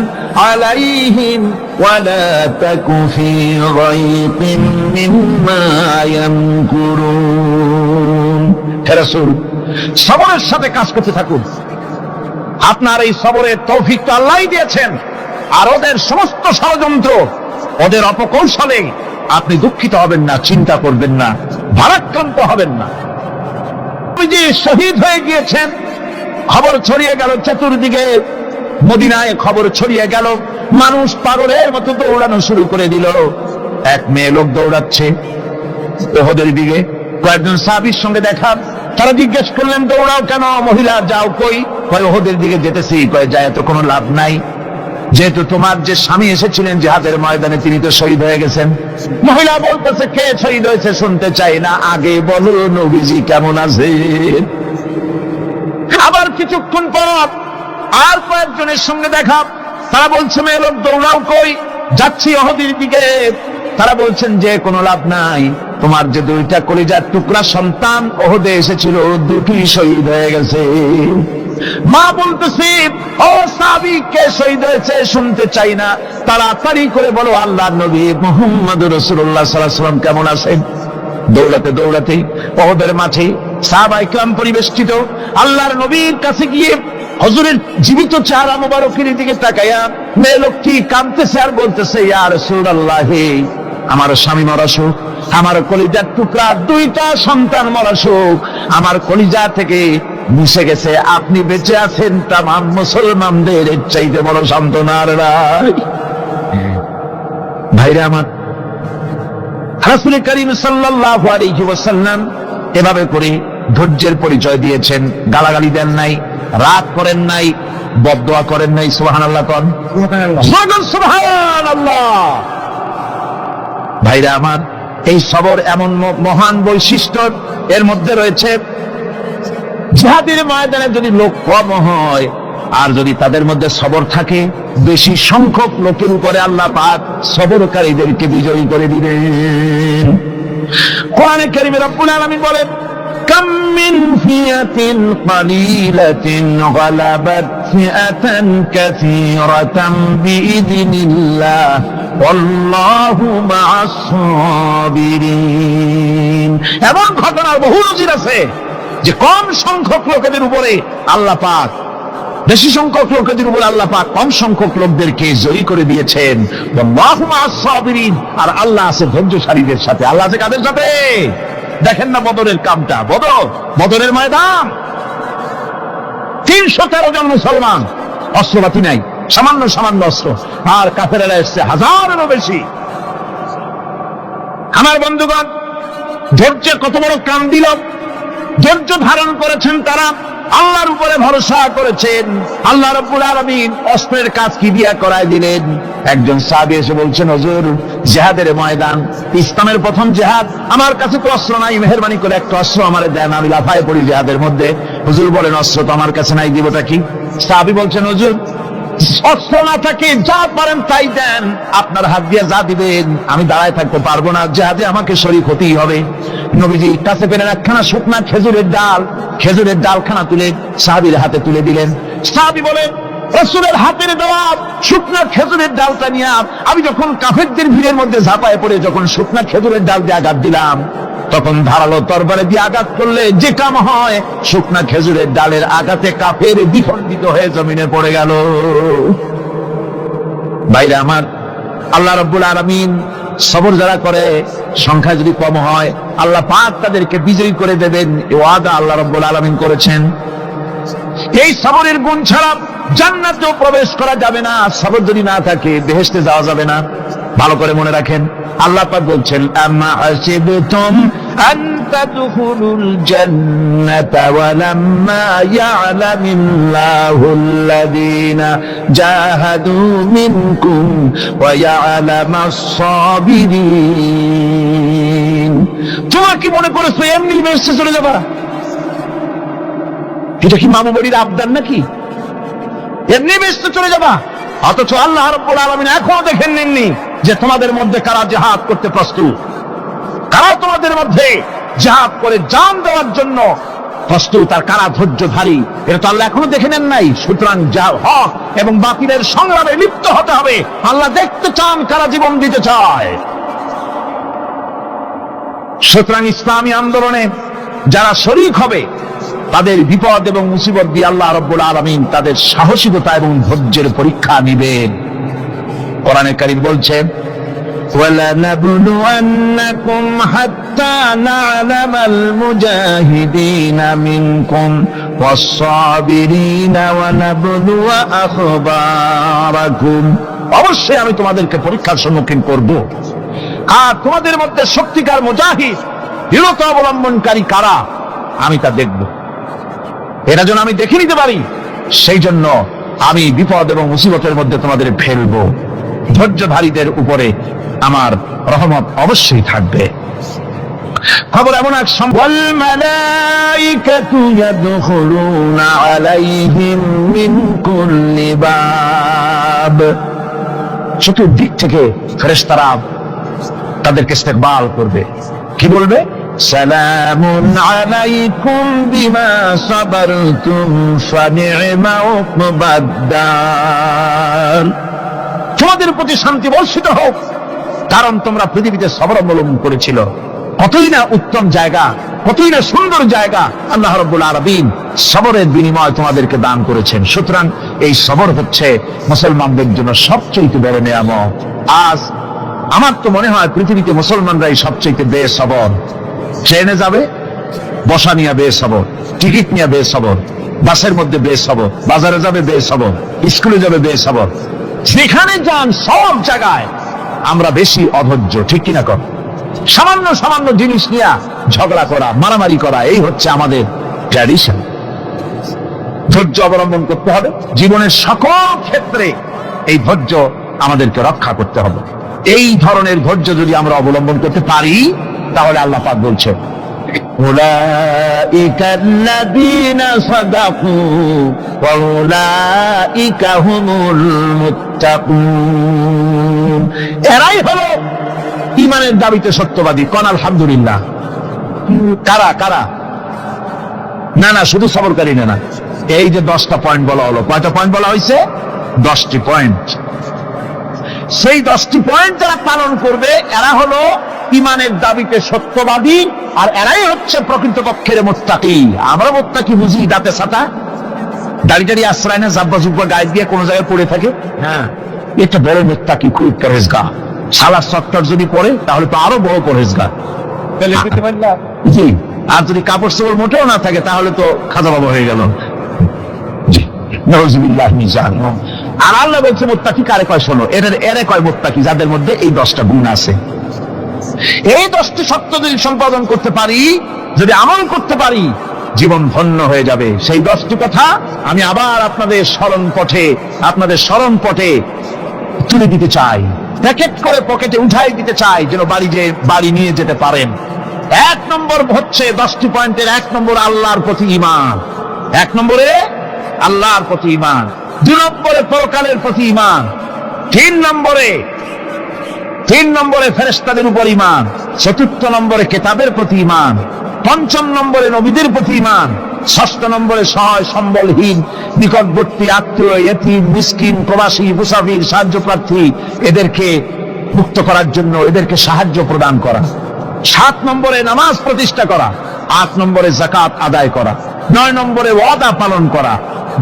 আলাইহিম ওয়ালা তাকু ফি গায়তিন মিম্মা ইয়ামকুরুন। হে রাসূল, সবরের সাথে কাজ করতে থাকুন। আপনার এই সবরের তৌফিক তো আল্লাহই দিয়েছেন, আর ওদের সমস্ত ষড়যন্ত্র, ওদের অপকৌশলে আপনি দুঃখিত হবেন না, চিন্তা করবেন না, ভারাক্রান্ত হবেন না। আপনি যে শহীদ হয়ে গিয়েছেন, খবর ছড়িয়ে গেল চতুর্দিকে, মদিনায় খবর ছড়িয়ে গেল, মানুষ পাগলের মতো দৌড়ানো শুরু করে দিল। এক মেয়ে লোক দৌড়াচ্ছে ওহদের দিকে, কয়েকজন সাহাবীর সঙ্গে দেখা, তারা জিজ্ঞেস করলেন, দৌড়াও কেন? মহিলা, যাও কই? কয় ওহদের দিকে যেতেছি। কয় যায় তো কোনো লাভ নাই, যেহেতু তোমার যে স্বামী এসেছিলেন জিহাদের ময়দানে তিনি তো শহীদ হয়ে গেছেন। মহিলা বলতেছে, কে শহীদ হয়েছে শুনতে চাই না, আগে বলো নবীজি কেমন আছে। আবার কিছুক্ষণ পর আর কয়েকজনের সঙ্গে দেখা, তারা বলছে, মেয়ে লোক দৌড়াও কই? যাচ্ছি ওহদের দিকে। তারা বলছেন যে কোনো লাভ নাই, তোমার যে দুইটা কলিজার টুকরা সন্তান ওহদে এসেছিল দুটি শহীদ হয়ে গেছে। মা বলতেছে, ও সাহাবী, কে শহীদ হয়েছে শুনতে চাই না, তাড়াতাড়ি করে বলো আল্লাহর নবী মুহাম্মদুর রাসূলুল্লাহ সাল্লাল্লাহু আলাইহি ওয়াসাল্লাম কেমন আছেন। দৌড়াতে দৌড়াতে ওহদের মাঠে সাহাবায়ে কেরাম পরিবেষ্টিত, আল্লাহর নবীর কাছে গিয়ে হুজুরের জীবিত চেহারা মোবারকের দিকে তাকায়া মেয়ে লোকটি কাঁদতেছে আর বলতেছে, ইয়া রাসূলুল্লাহ, আমার স্বামী মরা শোক, আমার কলিজার টুকরা দুইটা সন্তান মরা শোক আমার কলিজা থেকে মিশে গেছে, আপনি বেঁচে আছেন তামাম মুসলমানদের এর চাইতে বড় সান্ত্বনার নাই। ভাইরা আমার, রাসূল করিম সাল্লাল্লাহু আলাইহি ওয়াসাল্লাম এভাবে করে ধৈর্যের পরিচয় দিয়েছেন। গালাগালি দেন নাই, রাগ করেন নাই, বদদোয়া করেন নাই। সুবহানাল্লাহ কোন, সুবহানাল্লাহ। ভাইরা আমার, এই সবর এমন মহান বৈশিষ্ট্য এর মধ্যে রয়েছে, জিহাদের ময়দানে যদি লোক কম হয় আর যদি তাদের মধ্যে সবর থাকে, বেশি সংখ্যক লোকের উপরে আল্লাহ পাক সবরকারীদেরকে বিজয়ী করে দিবেন। কোরআনে কারীমে রব্বুল আলামিন বলেন, কাম মিন ফিয়াতিন কালিলাতিন গালাবাত ফিআতান কাসীরাতান বিইذনিল্লাহ ওয়াল্লাহু মা'আস সাবিরিন। এমন ঘটনার বহু নজির আছে যে কম সংখ্যক লোকেদের উপরে আল্লাহ পাক, বেশি সংখ্যক লোকেদের উপরে আল্লাহ পাক কম সংখ্যক লোকদেরকে জয়ী করে দিয়েছেন। ওয়াল্লাহু মা'আস সাবিরিন, আর আল্লাহ আছে ধৈর্যশালীদের সাথে। আল্লাহ আছে কাদের সাথে? দেখেন না বদরের কামটা, বদরের ময়দান, 313 জন মুসলমান, অস্ত্রপাতি নাই, সামান্য সামান্য অস্ত্র, আর কাফেরেরা এসছে হাজারেরও বেশি। আমার বন্ধুগণ, ধৈর্যে কত বড় কাম দিল, ধৈর্য ধারণ করেছেন তারা, আল্লাহর উপরে ভরসা করেছেন। আল্লাহ রাব্বুল আলামিন অস্ত্রের কাজ কি দিয়া করায় দিলেন। একজন সাহাবী এসে বলছেন, হুজুর জিহাদের ময়দান, ইসলামের প্রথম জিহাদ, আমার কাছে তো অস্ত্র নাই, মেহেরবানি করে একটা অস্ত্র আমারে দেন, আমি লাফায় পড়ি জিহাদের মধ্যে। হুজুর বলেন, অস্ত্র তো আমার কাছে নাই, দিবটা কি? সাহাবী বলছেন, হুজুর অস্ত্র না থাকে যা পারেন তাই দেন, আপনার হাত দিয়ে যা দিবেন আমি দাঁড়ায় থাকতে পারবো না, জিহাদে আমাকে শরীক হতেই হবে। নবীজি কাছে পেলেন একখানা শুকনা খেজুরের ডালখানা তুলে সাহাবীর হাতে তুলে দিলেন। সাহাবী বলেন, রাসূলের হাতের দেওয়া শুকনা খেজুরের ডালটা নিয়ে আমি যখন কাফেরদের ভিড়ের মধ্যে ঝাঁপায় পড়ে যখন শুকনা খেজুরের ডাল দিয়ে আঘাত দিলাম, তখন ধারালো তরবারে দিয়ে আঘাত করলে যে কাম হয়, শুকনা খেজুরের ডালের আঘাতে কাফের বিখণ্ডিত হয়ে জমিনে পড়ে গেল। ভাইরা আমার, আল্লাহ রাব্বুল আলামিন সবর যারা করে, সংখ্যা যদি কম হয়, আল্লাহ পাক তাদেরকে বিজয়ী করে দেবেন, এই ওয়াদা আল্লাহ রাব্বুল আলামিন করেছেন। এই সবরের গুণ ছাড়া জান্নাতেও প্রবেশ করা যাবে না, সবর যদি না থাকে বেহেশতে যাওয়া যাবে না। ভালো করে মনে রাখেন, আল্লাহ পাক বলছেন, আম্মা হাসিবতুম আন তাদখুলুল জান্নাতা ওয়া লাম্মা ইয়া'লামিল্লাহুল্লাযীনা জাহাদু মিনকুম ওয়া ইয়া'লামাস সাবিরিন। তোমরা কি মনে করেছো এমনি বেহেশতে চলে যাবা? এটা কি মামু বাড়ির আবদার নাকি? এমনি বেহেশতে চলে যাবা? অথচ আল্লাহ রাব্বুল আলামিন এখনো দেখেন নেননি যে তোমাদের মধ্যে কারা জিহাদ করতে প্রস্তুত, কারা তোমাদের মধ্যে জিহাদ করে জান দেওয়ার জন্য প্রস্তুত, আর কারা ধৈর্যধারী, এটা তো আল্লাহ এখনো দেখে নেন নাই। সুতরাং যা হক এবং বাতিলের সংগ্রামে লিপ্ত হতে হবে। আল্লাহ দেখতে চান কারা জীবন দিতে চায়। সুতরাং ইসলামী আন্দোলনে যারা শরীক হবে, তাদের বিপদ এবং মুসিবত দিয়ে আল্লাহ রাব্বুল আলামিন তাদের সাহসিকতা এবং ধৈর্যের পরীক্ষা নেবেন। কোরআনে কারীম বলছেন, وَلَنَبْلُوَنَّكُمْ حَتَّى نَعْلَمَ الْمُجَاهِدِينَ مِنكُمْ وَالصَّابِرِينَ وَنَبْلُوَ أَخْبَارَكُمْ। অবশ্যই আমি তোমাদেরকে পরীক্ষার সম্মুখীন করব, আর তোমাদের মধ্যে শক্তিকার মুজাহিদ, দৃঢ়তা অবলম্বনকারী কারা, আমি তা দেখব। এরা যেন আমি দেখে নিতে পারি, সেই জন্য আমি বিপদ এবং মুসিবতের মধ্যে তোমাদের ফেলবো। ধৈর্যধারীদের উপরে আমার রহমত অবশ্যই থাকবে। খবর এমন এক ওয়াল মালাইকাতু ইয়াদখুলুনা আলাইহিম মিন কুল্লি বাব। চতুর্দিক থেকে ফেরেশতারা তাদেরকে ইস্তেকবাল করবে। কি বলবে? সালামুন আলাইকুম বিমা সাবারতুম ফানি'মা উকবাদ। তোমাদের প্রতি শান্তি বর্ষিত হোক, কারণ তোমরা পৃথিবীতে সবর অবলম্বন করেছিল। কতই না উত্তম জায়গা, কতই না সুন্দর জায়গা আল্লাহ রাব্বুল আলামিন সবরের বিনিময় তোমাদেরকে দান করেছেন। সুতরাং এই সবর হচ্ছে মুসলমানদের জন্য সবচেয়ে বড় নিয়ামত। আজ আমার তো মনে হয় পৃথিবীতে মুসলমানরাই সবচেয়ে বেসবর। ট্রেনে যাবে, বসা নিয়ে বেসবর, টিকিট নিয়ে বেসবর, বাসের মধ্যে বেসবর, বাজারে যাবে বেসবর, স্কুলে যাবে বেসবর, যেখানে যান সব জায়গায় আমরা বেশি অধৈর্য। ঠিক কিনা কর? সামান্য সামান্য জিনিস নিয়ে ঝগড়া করা, মারামারি করা, এই হচ্ছে আমাদের ট্র্যাডিশন। ধৈর্য অবলম্বন করতে হবে জীবনের সকল ক্ষেত্রে। এই ধৈর্য আমাদেরকে রক্ষা করতে হবে। এই ধরনের ধৈর্য যদি আমরা অবলম্বন করতে পারি, তাহলে আল্লাহ পাক বলছেন, উলাইকাল্লাযীনা সাদাকু ওয়া উলাইকা হুমুল মুত্তাকুন। এরাই হলো ঈমানের দাবিতে সত্যবাদী। কোন আলহামদুলিল্লাহ। কারা কারা? না না, শুধু সবরকারী না। এই যে 10টা পয়েন্ট বলা হলো, কয়টা পয়েন্ট বলা হয়েছে? 10টি পয়েন্ট। সেই 10টি পয়েন্ট যারা পালন করবে, এরা হলো ঈমানের দাবিতে সত্যবাদী, আর এরাই হচ্ছে প্রকৃতপক্ষের মুত্তাকি। আমরা মুত্তাকি বুঝি দাঁতে ছাতা, দাড়ি আশ্রয় না, জাব্বা জুব্বা গায়ে দিয়ে কোন জায়গায় পড়ে থাকে। হ্যাঁ, এটা বড় মুত্তাকি, খুব পরহেজগার। সালাত সত্তর যদি পড়ে তাহলে তো আরো বড় পরহেজগার। জি, আর যদি কাপড় চোপড় মোটেও না থাকে তাহলে তো খাজা বাবা হয়ে গেল। আর আল্লাহ বলছে মুত্তাকি কারে কয়? শোনো, এরা কয় মুত্তাকি যাদের মধ্যে এই 10টা গুণ আছে। এই 10টি শর্ত যদি সম্পাদন করতে পারি, যদি আমল করতে পারি, জীবন ধন্য হয়ে যাবে। সেই 10টি কথা আমি আবার আপনাদের স্মরণ পটে তুলে দিতে চাই, প্যাকেট করে পকেটে উঠাই দিতে চাই, যেন বাড়ি নিয়ে যেতে পারেন। 1 নম্বর হচ্ছে 10টি পয়েন্টের 1 নম্বর আল্লাহর প্রতি ঈমান। 1 নম্বরে আল্লাহর প্রতি ঈমান, 2 নম্বরে পরকালের প্রতি ঈমান, 3 নম্বরে ফেরেশতাদের উপর ঈমান, 4 নম্বরে কিতাবের প্রতি ঈমান, 5 নম্বরে নবীদের প্রতি ঈমান, 6 নম্বরে সহায় সম্বলহীন নিকটবর্তী আত্মীয়, ইতিম, মিসকিন, প্রবাসী, মুসাফির, সাহায্য প্রার্থী, এদেরকে মুক্ত করার জন্য এদেরকে সাহায্য প্রদান করা, 7 নম্বরে নামাজ প্রতিষ্ঠা করা, 8 নম্বরে যাকাত আদায় করা, 9 নম্বরে ওয়াদা পালন করা,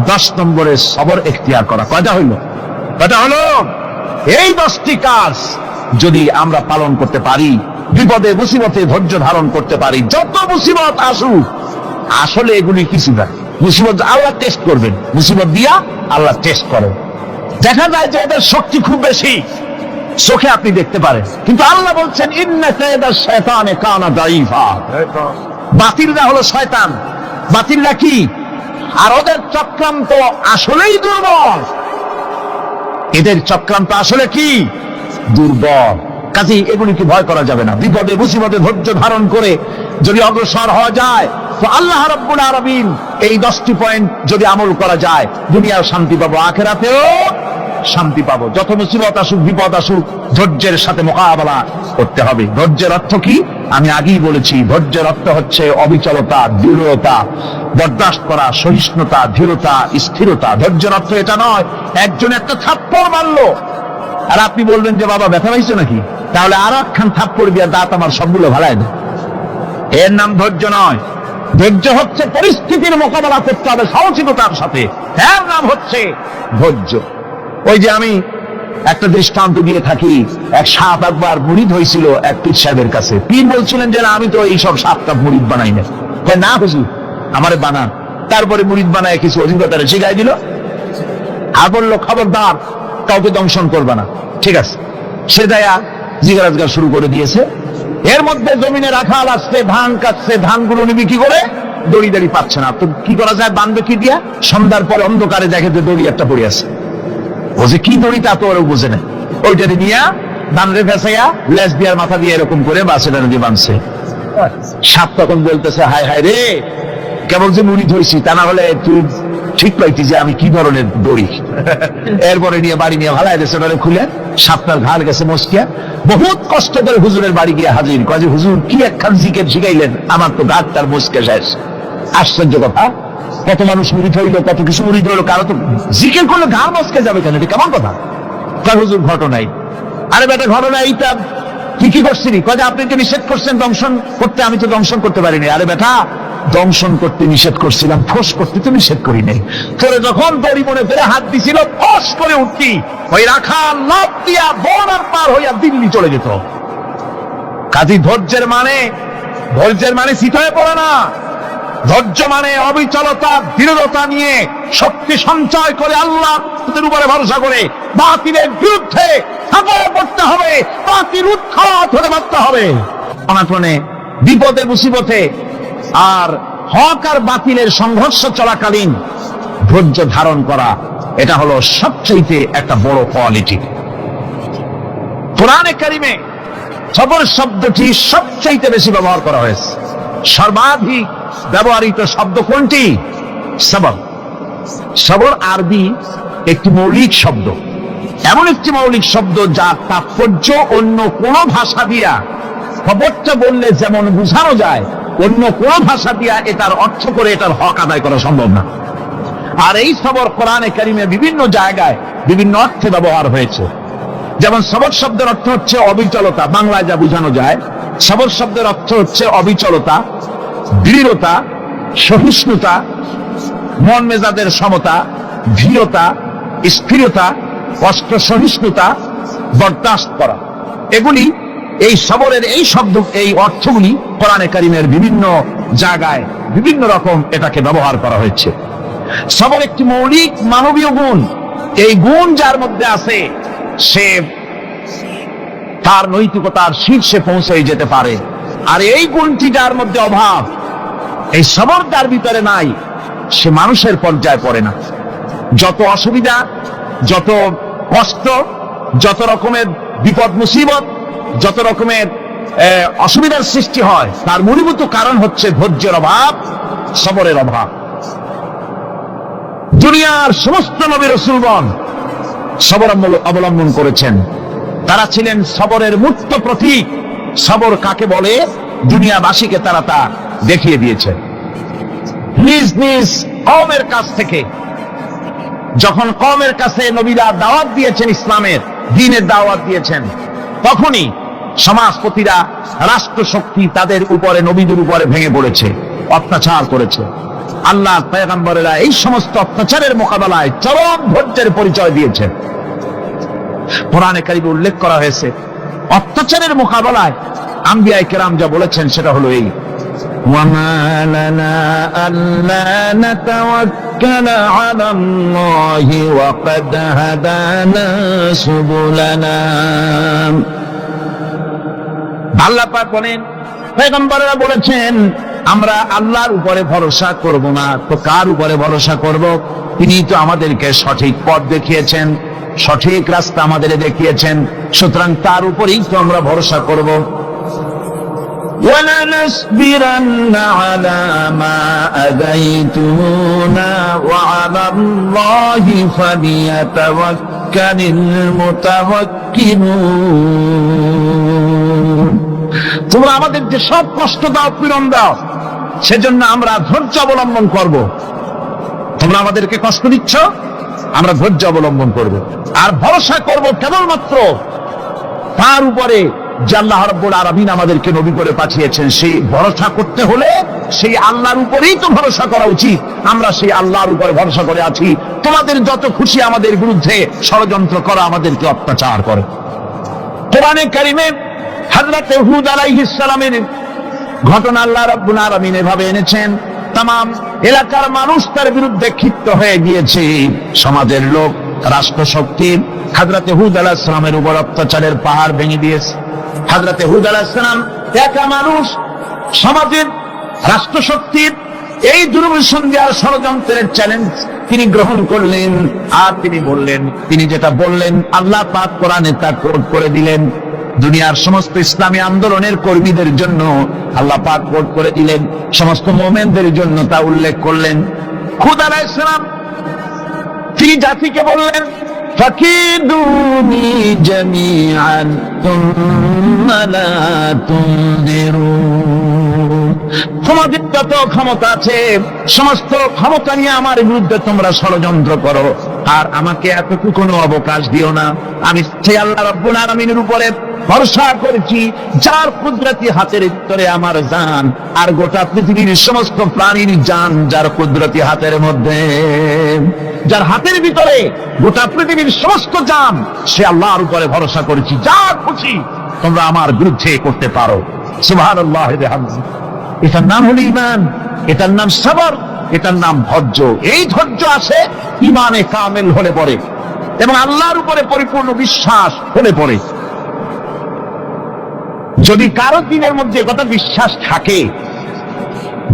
10 নম্বরে সবর এখতিয়ার করা। কয়টা হলো? এই 10টি কাজ যদি আমরা পালন করতে পারি, বিপদে মুসিবতে ধৈর্য ধারণ করতে পারি, যত মুসিবত আসুক, আসলে এগুলি কিছু না। মুসিবত আল্লাহ টেস্ট করবেন, মুসিবত দিয়া আল্লাহ টেস্ট করেন। দেখা যায় যে এদের শক্তি খুব বেশি, চোখে আপনি দেখতে পারেন, কিন্তু আল্লাহ বলছেন ইন্না কায়দাশ শায়তানে কানা দাঈফা। বাতিলরা হলো শয়তান। বাতিলরা কি? আর ওদের চক্রান্ত আসলেই দুর্বল। এদের চক্রান্ত আসলে কি? দুর্বল। কাজেই এগুলিকে ভয় করা যাবে না। বিপদে মুসিবতে ধৈর্য ধারণ করে যদি অগ্রসর হওয়া যায়, তো আল্লাহ রাব্বুল আলামিন এই 10টি পয়েন্ট যদি আমল করা যায়, দুনিয়াও শান্তি পাবো, আখিরাতেও শান্তি পাবো। যত মুসিবত আসুক, বিপদ আসুক, ধৈর্যের সাথে মোকাবেলা করতে হবে। ধৈর্যের অর্থ কি? আমি আগেই বলেছি, ধৈর্যের অর্থ হচ্ছে অবিচলতা, দৃঢ়তা, বরদাস্ত করা, সহিষ্ণুতা, ধীরতা, স্থিরতা। ধৈর্যের অর্থ এটা নয় একজন একটা থাপ্পড় মারলো আর আপনি বলবেন যে বাবা ব্যথা পাইছো নাকি, তাহলে আর একখান থাপ্পড় দিয়ে দাঁত আমার সবগুলো ভাড়ায় দেয়। এর নাম ধৈর্য নয়। ধৈর্য হচ্ছে পরিস্থিতির মোকাবেলা করতে হবে সাহসিকতার সাথে, এর নাম হচ্ছে ধৈর্য। ওই যে আমি একটা দৃষ্টান্ত দিয়ে থাকি, এক সাপ একবার মুরিদ হয়েছিল এক পীর সাহেবের কাছে। পীর বলছিলেন যে না, আমি তো এইসব সাপটা মুরিদ বানাই না। না হুজুর, আমারে বানান। তারপরে মুরিদ বানায় কিছু অভিজ্ঞতারে শিখাই দিল, আর বললো খবরদার কাউকে দংশন করবে না। ঠিক আছে, সে দেয়া জিজ্ঞাসা শুরু করে দিয়েছে। এর মধ্যে জমিনে রাখাল আসছে, ধান কাটছে, ধানগুলো নিবি কি করে, দড়ি দাড়ি পাচ্ছে না। তো কি করা যায়, বাঁধবে কি দিয়া? সন্ধ্যার পরে অন্ধকারে দেখে যে দড়ি একটা পড়ে আছে। ও যে কি দড়ি তা তো ওরা বুঝে না, ওইটারে নিয়ে ধানরে ফেসাইয়া লেজ দিয়ার মাথা দিয়ে এরকম করে বাসেটা দিয়ে বাঁধছে। সাপ তখন বলতেছে, হায় হায় রে, কেবল যে মুড়ি ধরছি, তা না হলে তুই ঠিক পাইতি যে আমি কি ধরনের দড়ি। এরপরে নিয়ে বাড়ি নিয়ে ভালাই দিয়েছে, খুলে সাপটার ঘাড় গেছে মস্কিয়া। বহুত কষ্ট করে হুজুরের বাড়ি গিয়ে হাজির, কাজে হুজুর কি একখান জিকির শিখাইলেন, আমার তো ঘাটটার মস্কে শেষ। আশ্চর্য কথা, কত মানুষ মুড়ি ধরলো, কত কিছু মুড়ি ধরলো, কারো তো জিকির করলে ঘাড় মস্কে যাবে কেন, এটা কেমন কথা? হুজুর ঘটনাই। আরে বেটা ঘটনা এইটা কি করছিনি? কাজে আপনি যে নিষেধ করছেন দংশন করতে, আমি তো দংশন করতে পারিনি। আরে বেটা, দংশন করতে নিষেধ করছিলাম, ফোঁস করতে তো নিষেধ করি নাই। তোরে যখন দড়ি মনে ফেরে হাত দিছিল, ফোঁস করে উঠতি, ওই রাখা লাভ দিয়া বর্ডার পার হইয়া দিল্লি চলে যেত। কাজী ধৈর্যের মানে চিত হয়ে পড়ে না। ধৈর্য মানে অবিচলতা, দৃঢ়তা নিয়ে শক্তি সঞ্চয় করে আল্লাহর উপরে ভরসা করে বাতিলের বিরুদ্ধে ঝাঁপিয়ে পড়তে হবে, বাতিল উৎখাত হতে পারতে হবে। অনাটনে, বিপদে মুসিবতে আর হক আর বাতিলের সংঘর্ষ চলাকালীন ধৈর্য ধারণ করা, এটা হলো সবচেয়ে একটা বড় কোয়ালিটি। কোরআনে কারিমে সবর শব্দটি সবচেয়ে বেশি ব্যবহার করা হয়েছে। সর্বাধিক ব্যবহৃত শব্দ কোনটি? সবর। সবর আরবি একটি মৌলিক শব্দ, এমন একটি মৌলিক শব্দ যার তাৎপর্য অন্য কোন ভাষা দিয়া খবরটা বললে যেমন বোঝানো যায়, অন্য কোন ভাষা দিয়া এটার অর্থ করে এটার হক আদায় করা সম্ভব না। আর এই সবর কোরআনে কারিমে বিভিন্ন জায়গায় বিভিন্ন অর্থে ব্যবহার হয়েছে। যেমন সবর শব্দের অর্থ হচ্ছে অবিচলতা, বাংলায় যা বোঝানো যায়। সবর শব্দের অর্থ হচ্ছে অবিচলতা, দৃঢ়তা, সহিষ্ণুতা, মন মেজাজের সমতা, ধীরতা, স্থিরতা, কষ্ট সহিষ্ণুতা, বরদাস্ত করা। এগুলি এই সবরের এই শব্দ, এই অর্থগুলি কোরআনে কারিমের বিভিন্ন জায়গায় বিভিন্ন রকম এটাকে ব্যবহার করা হয়েছে। সবর একটি মৌলিক মানবীয় গুণ। এই গুণ যার মধ্যে আছে, সে তার নৈতিকতার শীর্ষে পৌঁছে যেতে পারে। আর এই গুণটি যার মধ্যে অভাব, এই সবর যার ভিতরে নাই, সে মানুষের পর্যায়ে পড়ে না। যত অসুবিধা, যত কষ্ট, যত রকমের বিপদ মুসিবত, যত রকমের অসুবিধার সৃষ্টি হয়, তার মূলীভূত কারণ হচ্ছে ধৈর্যের অভাব, সবরের অভাব। দুনিয়ার সমস্ত নবী রাসূলগণ সবর অবলম্বন করেছেন। তারা ছিলেন সবরের মূর্ত প্রতীক। সবর কাকে বলে দুনিয়াবাসীকে তারা তা দেখিয়ে দিয়েছে। নিজ নিজ কওমের কাছ থেকে যখন কওমের কাছে নবীরা দাওয়াত দিয়েছেন, ইসলামের দ্বীনের দাওয়াত দিয়েছেন, তখনই সমাজপতিরা, রাষ্ট্রশক্তি তাদের উপরে, নবীদের উপরে ভেঙে পড়েছে, অত্যাচার করেছে। আল্লাহর পয়গম্বরেরা এই সমস্ত অত্যাচারের মোকাবেলায় চরম ধৈর্যের পরিচয় দিয়েছে। কোরআনে কারিমে উল্লেখ করা হয়েছে, অত্যাচারের মোকাবেলায় আম্বিয়ায়ে কেরাম যা বলেছেন সেটা হলো এই: ওয়ামা লানা আল্লা নাতাওয়াক্কালা আলাল্লাহি ওয়া ক্বাদ হাদানা সুবুলানা। আল্লাহ পাক বলেন, পয়গম্বরেরা বলেছেন আমরা আল্লাহর উপরে ভরসা করব না, তো কার উপরে ভরসা করব? তিনি তো আমাদেরকে সঠিক পথ দেখিয়েছেন, সঠিক রাস্তা আমাদের দেখিয়েছেন, সুতরাং তার উপরেই তো আমরা ভরসা করব। وَلَنَصْبِرَنَّ عَلَى مَا آذَيْتُمُونَا وَعَلَى اللَّهِ فَلْيَتَوَكَّلِ الْمُتَوَكِّلُونَ। তোমরা আমাদের যে সব কষ্ট দাও, পীড়ন দাও, সেজন্য আমরা ধৈর্য অবলম্বন করব। তোমরা আমাদেরকে কষ্ট দিচ্ছ, আমরা ধৈর্য অবলম্বন করব, আর ভরসা করব কেবলমাত্র তার উপরে যে আল্লাহ রাব্বুল আলামিন আমাদেরকে নবী করে পাঠিয়েছেন। সেই ভরসা করতে হলে সেই আল্লাহর উপরেই তো ভরসা করা উচিত। আমরা সেই আল্লাহর উপরে ভরসা করে আছি। তোমাদের যত খুশি আমাদের বিরুদ্ধে ষড়যন্ত্র করা, আমাদেরকে অত্যাচার করে। কোরআনে কারিমে হযরত হুদ আলাইহিস সালামের ঘটনা আল্লাহ রাব্বুল আলামিন এভাবে এনেছেন, তামাম এলাকার মানুষ তার বিরুদ্ধে ক্ষিপ্ত হয়ে গিয়েছে। সমাজের লোক, রাষ্ট্রশক্তি হযরত হুদ আলাইহিস সালামের উপর অত্যাচারের পাহাড় ভেঙে দিয়েছে। হযরত হুদ আলাইহিস সালাম একা মানুষ, সমাজের রাষ্ট্রশক্তির এই দুর্বিষণ দেওয়ার ষড়যন্ত্রের চ্যালেঞ্জ তিনি গ্রহণ করলেন। আর তিনি বললেন, তিনি যেটা বললেন আল্লাহ পাক কোরআনে তা কোট করে দিলেন। দুনিয়ার সমস্ত ইসলামী আন্দোলনের কর্মীদের জন্য আল্লাহ পাক কোট করে দিলেন, সমস্ত মুমিনদের জন্য তা উল্লেখ করলেন। হুদ আলাইহিস সালাম তিনি জাতিকে বললেন, ফাকিদুনি জামিআন তুম্মা লা তুনদিরুন। তোমাদের যত ক্ষমতা আছে, সমস্ত ক্ষমতা নিয়ে আমার বিরুদ্ধে তোমরা ষড়যন্ত্র করো, আর আমাকে এতটুকু অবকাশ দিও না। আমি সেই আল্লাহ রাব্বুল আলামিনের উপরে ভরসা করেছি, যার কুদরতি হাতের ভিতরে আমার জান, আর গোটা পৃথিবীর সমস্ত প্রাণীর জান যার কুদরতি হাতের মধ্যে, যার হাতের ভিতরে গোটা পৃথিবীর সমস্ত জান, সে আল্লাহর উপরে ভরসা করেছি। যা খুশি তোমরা আমার বিরুদ্ধে করতে পারো। সুবহানাল্লাহ ওয়া বিহামদিহি। এটার নাম হলো ঈমান, এটার নাম সবর, এটার নাম ধৈর্য। এই ধৈর্য আসে ঈমানে কামেল হলে পরে এবং আল্লাহর উপরে পরিপূর্ণ বিশ্বাস হলে পরে। যদি কারো দিনের মধ্যে কথা বিশ্বাস থাকে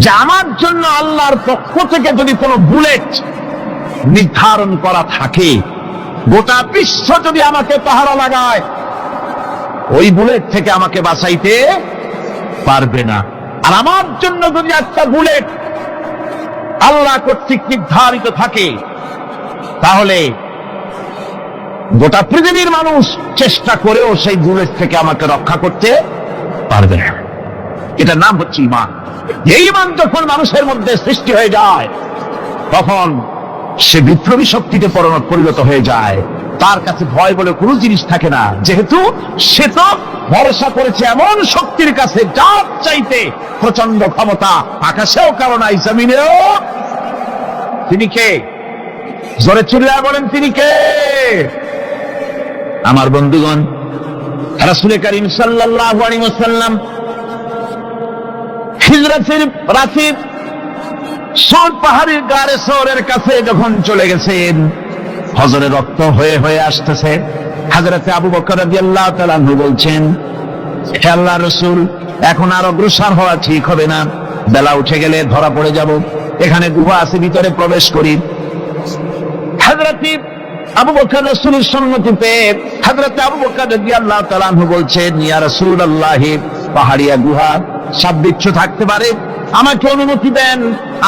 যে আমার জন্য আল্লাহর পক্ষ থেকে যদি কোনো বুলেট নির্ধারণ করা থাকে, গোটা বিশ্ব যদি আমাকে পাহারা লাগায়, ওই বুলেট থেকে আমাকে বাঁচাইতে পারবে না। আর আমার জন্য যদি একটা বুলেট আল্লাহ কর্তৃক নির্ধারিত থাকে, তাহলে গোটা পৃথিবীর মানুষ চেষ্টা করেও সেই বুলেট থেকে আমাকে রক্ষা করতে পারবে না। এটার নাম হচ্ছে ঈমান। এই ঈমান যখন মানুষের মধ্যে সৃষ্টি হয়ে যায়, তখন সে বিপ্লবী শক্তিতে পরিণত হয়ে যায়। তার কাছে ভয় বলে কোনো জিনিস থাকে না, যেহেতু সে তো ভরসা করেছে এমন শক্তির কাছে যার চাইতে প্রচন্ড ক্ষমতা আকাশেও কারো নাই, জমিনেও। তিনি কে? জোরে চিল্লায় বলেন, তিনি কে? আমার বন্ধুগণ, রাসূল করিম সাল্লাল্লাহু আলাইহি ওয়াসাল্লাম হিজরতের রাতে সর পাহাড়ের গাড়ে সরের কাছে যখন চলে গেছেন, হজরে রক্ত হয়ে হয়ে আসতেছে, হযরতে আবু বকর রাদিয়াল্লাহু তাআলা আনহু বলছেন, হে আল্লাহর রাসূল, এখন আর অগ্রসর হওয়া ঠিক হবে না, বেলা উঠে গেলে ধরা পড়ে যাব, এখানে গুহা আছে, ভিতরে প্রবেশ করি। হযরতে আবু বকর রাসূলের সম্মতি পেয়ে হযরতে আবু বকর রাদিয়াল্লাহু তাআলা আনহু বলছেন, ইয়া রাসূলুল্লাহ, পাহাড়িয়া গুহা, সাপ বিচ্ছু থাকতে পারে, আমাকে অনুমতি দেন,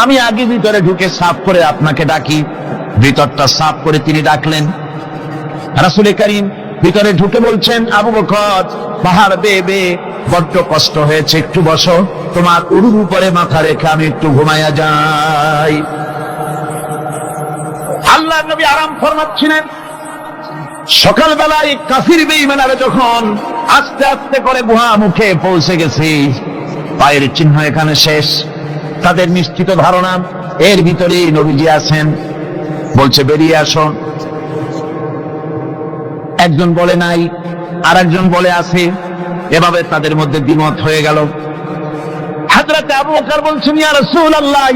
আমি আগে ভিতরে ঢুকে সাফ করে আপনাকে ডাকি। ভিতরটা সাফ করে তিনি ডাকলেন। রাসূল করিম ভিতরে ঢুকে বলছেন, আবু বকর, পাহাড় বেয়ে বেয়ে বড্ড কষ্ট হয়েছে, একটু বসো, তোমার উরুর উপরে মাথা রেখে আমি একটু ঘুমাইয়া যাই। আল্লাহর নবী আরাম ফরমাচ্ছিলেন। সকালবেলায় কাফির বেঈমানরা যখন আস্তে আস্তে করে গুহা মুখে পৌঁছে গেছে, পায়ের চিহ্ন এখানে শেষ, তাদের নিশ্চিত ধারণা এর ভিতরেই নবীজি আছেন। বলছে, বেরিয়ে আসো। একজন বলে নাই, আর একজন বলে আছে, এভাবে তাদের মধ্যে দ্বিমত হয়ে গেল। হযরত আবু বকর বলছেন, ইয়া রাসূলুল্লাহ,